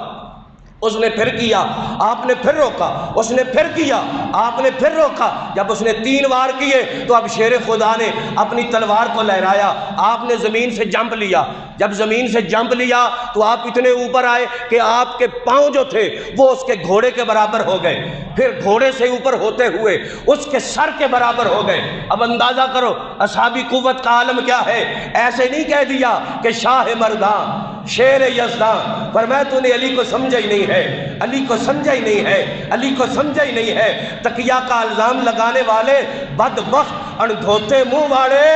اس نے پھر کیا، آپ نے پھر روکا، اس نے پھر کیا، آپ نے پھر روکا۔ جب اس نے 3 وار کیے تو اب شیر خدا نے اپنی تلوار کو لہرایا، آپ نے زمین سے جمپ لیا۔ جب زمین سے جمپ لیا تو آپ اتنے اوپر آئے کہ آپ کے پاؤں جو تھے وہ اس کے گھوڑے کے برابر ہو گئے، پھر گھوڑے سے اوپر ہوتے ہوئے اس کے سر کے برابر ہو گئے۔ اب اندازہ کرو اصحابی قوت کا عالم کیا ہے۔ ایسے نہیں کہہ دیا کہ شاہ مردان شیر یزدان۔ فرمایا تو نے علی کو سمجھا ہی نہیں ہے، علی کو سمجھا ہی نہیں ہے، علی کو سمجھا ہی نہیں ہے۔ تقیہ کا الزام لگانے والے بدبخت، اندھوتے منہ واڑے،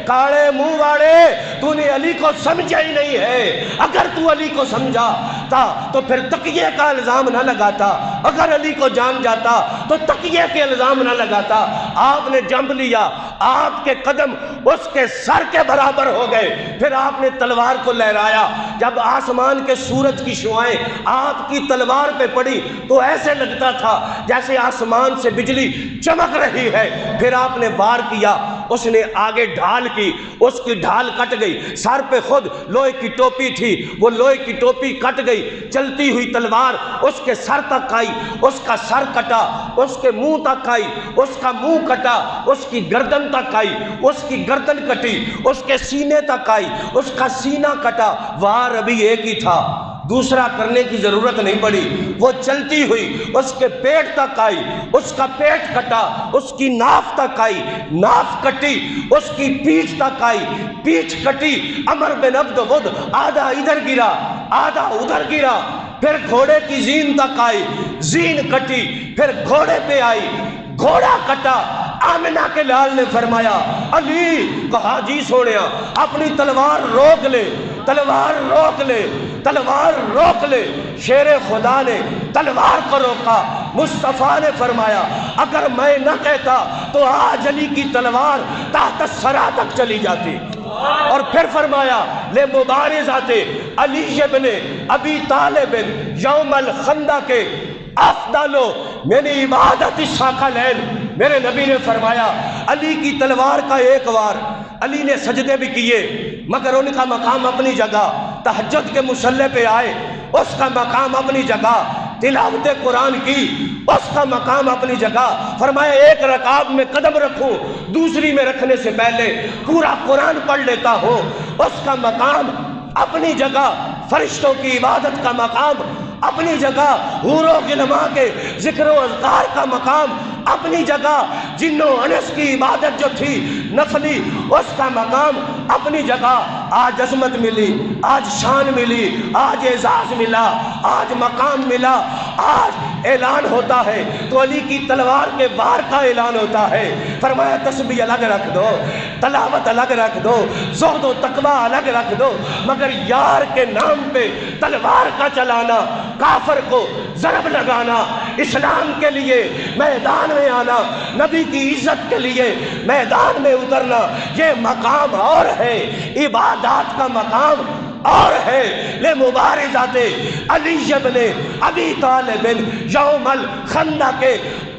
کاڑے منہ واڑے، تو نے علی کو سمجھا ہی نہیں ہے۔ اگر تو علی کو سمجھا تھا تو پھر تقیہ کا الزام نہ لگاتا، اگر علی کو جان جاتا تو تقیہ کے الزام نہ لگاتا۔ آپ نے جمپ لیا، آپ کے قدم اس کے سر کے برابر ہو گئے، پھر آپ نے تلوار کو لہرایا۔ جب آسمان کے سورج کی شعائیں آپ کی تلوار پہ پڑی تو ایسے لگتا تھا جیسے آسمان سے بجلی چمک رہی ہے۔ پھر آپ نے وار کیا، اس نے آگے ڈھال کی، اس کی ڈھال کٹ گئی، سر پہ خود لوہے کی ٹوپی تھی، وہ لوہے کی ٹوپی کٹ گئی، چلتی ہوئی تلوار اس کے سر تک آئی، اس کا سر کٹا، اس کے منہ تک آئی، اس کا منہ کٹا، اس کی گردن تک آئی، اس کی گردن کٹی، اس کے سینے تک آئی، اس کا سینہ کٹا۔ وار ابھی ایک ہی تھا، دوسرا کرنے کی ضرورت نہیں پڑی۔ وہ چلتی ہوئی اس کے پیٹ تک آئی، اس کا پیٹ کٹا، اس کی ناف تک آئی، ناف کٹی، اس کی پیٹھ تک آئی، پیٹھ کٹی۔ عمر بن عبد ود آدھا ادھر گرا، آدھا ادھر گرا، پھر گھوڑے کی زین تک آئی، زین کٹی، پھر گھوڑے پہ آئی، گھوڑا کٹا۔ آمنہ کے لال نے فرمایا علی، کہا جی سونیا اپنی تلوار روک لے، تلوار روک لے، تلوار روک لے۔ شیر خدا نے تلوار کو روکا۔ مصطفیٰ نے فرمایا اگر میں نہ کہتا تو آج علی کی تلوار تحت الثری تک چلی جاتی۔ اور پھر فرمایا لے مبارزات علی ابن ابی طالب یوم الخندق افضل من عبادت الثقلین۔ میرے نبی نے فرمایا علی کی تلوار کا ایک وار، علی نے سجدے بھی کیے مگر ان کا مقام اپنی جگہ، تہجد کے مصلی پہ آئے، اس کا مقام اپنی جگہ، تلاوت قرآن کی، اس کا مقام اپنی جگہ۔ فرمایا ایک رکعت میں قدم رکھوں، دوسری میں رکھنے سے پہلے پورا قرآن پڑھ لیتا ہوں، اس کا مقام اپنی جگہ۔ فرشتوں کی عبادت کا مقام اپنی جگہ، حوروں کے نما کے ذکر و اذکار کا مقام اپنی جگہ، جن و انس کی عبادت جو تھی نفلی، اس کا مقام اپنی جگہ۔ آج عظمت ملی، آج شان ملی، آج اعزاز ملا، آج مقام ملا، آج اعلان ہوتا ہے تو علی کی تلوار کے وار کا اعلان ہوتا ہے۔ فرمایا تسبیح الگ رکھ دو، تلاوت الگ رکھ دو، زہد و تقویٰ الگ رکھ دو، مگر یار کے نام پہ تلوار کا چلانا، کافر کو ضرب لگانا، اسلام کے لیے میدان میں آنا، نبی کی عزت کے لیے میدان میں اترنا، یہ مقام اور ہے، عبادات کا مقام اور ہے۔ لمبارزات علی ابن ابی طالب یوم الخندق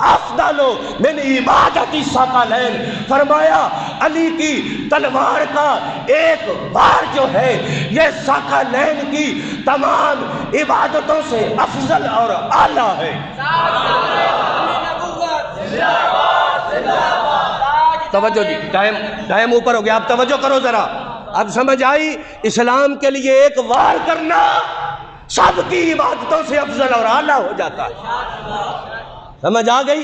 افضل من عبادت الثقلین۔ فرمایا علی کی تلوار کا ایک وار جو ہے یہ ثقلین کی تمام عبادتوں سے افضل اور اعلیٰ ہے۔ توجہ جی، ٹائم اوپر ہو گیا، آپ توجہ کرو ذرا، اب سمجھ آئی؟ اسلام کے لیے ایک وار کرنا سب کی عبادتوں سے افضل اور اعلیٰ ہو جاتا ہے۔ سمجھ آ گئی؟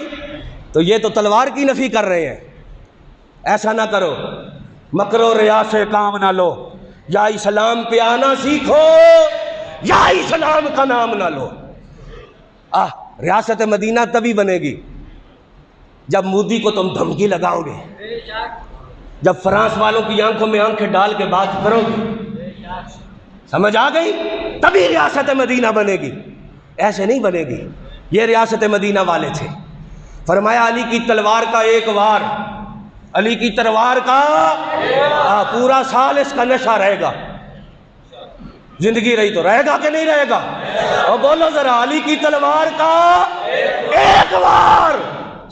تو یہ تو تلوار کی نفی کر رہے ہیں، ایسا نہ کرو، مکر و ریا سے کام نہ لو، یا اسلام پہ آنا سیکھو یا اسلام کا نام نہ لو۔ ریاست مدینہ تبھی بنے گی جب مودی کو تم دھمکی لگاؤ گے، جب فرانس والوں کی آنکھوں میں آنکھیں ڈال کے بات کرو گے، سمجھ آ گئی؟ تبھی ریاست مدینہ بنے گی، ایسے نہیں بنے گی۔ یہ ریاست مدینہ والے تھے۔ فرمایا علی کی تلوار کا ایک وار، علی کی تلوار کا پورا سال اس کا نشہ رہے گا، زندگی رہی تو رہے گا کہ نہیں رہے گا؟ اور بولو ذرا، علی کی تلوار کا ایک وار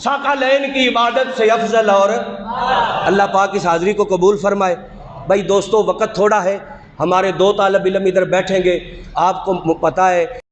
ثقلین کی عبادت سے افضل اور اللہ پاک اس حاضری کو قبول فرمائے۔ بھائی دوستو، وقت تھوڑا ہے، ہمارے 2 طالب علم ادھر بیٹھیں گے، آپ کو پتہ ہے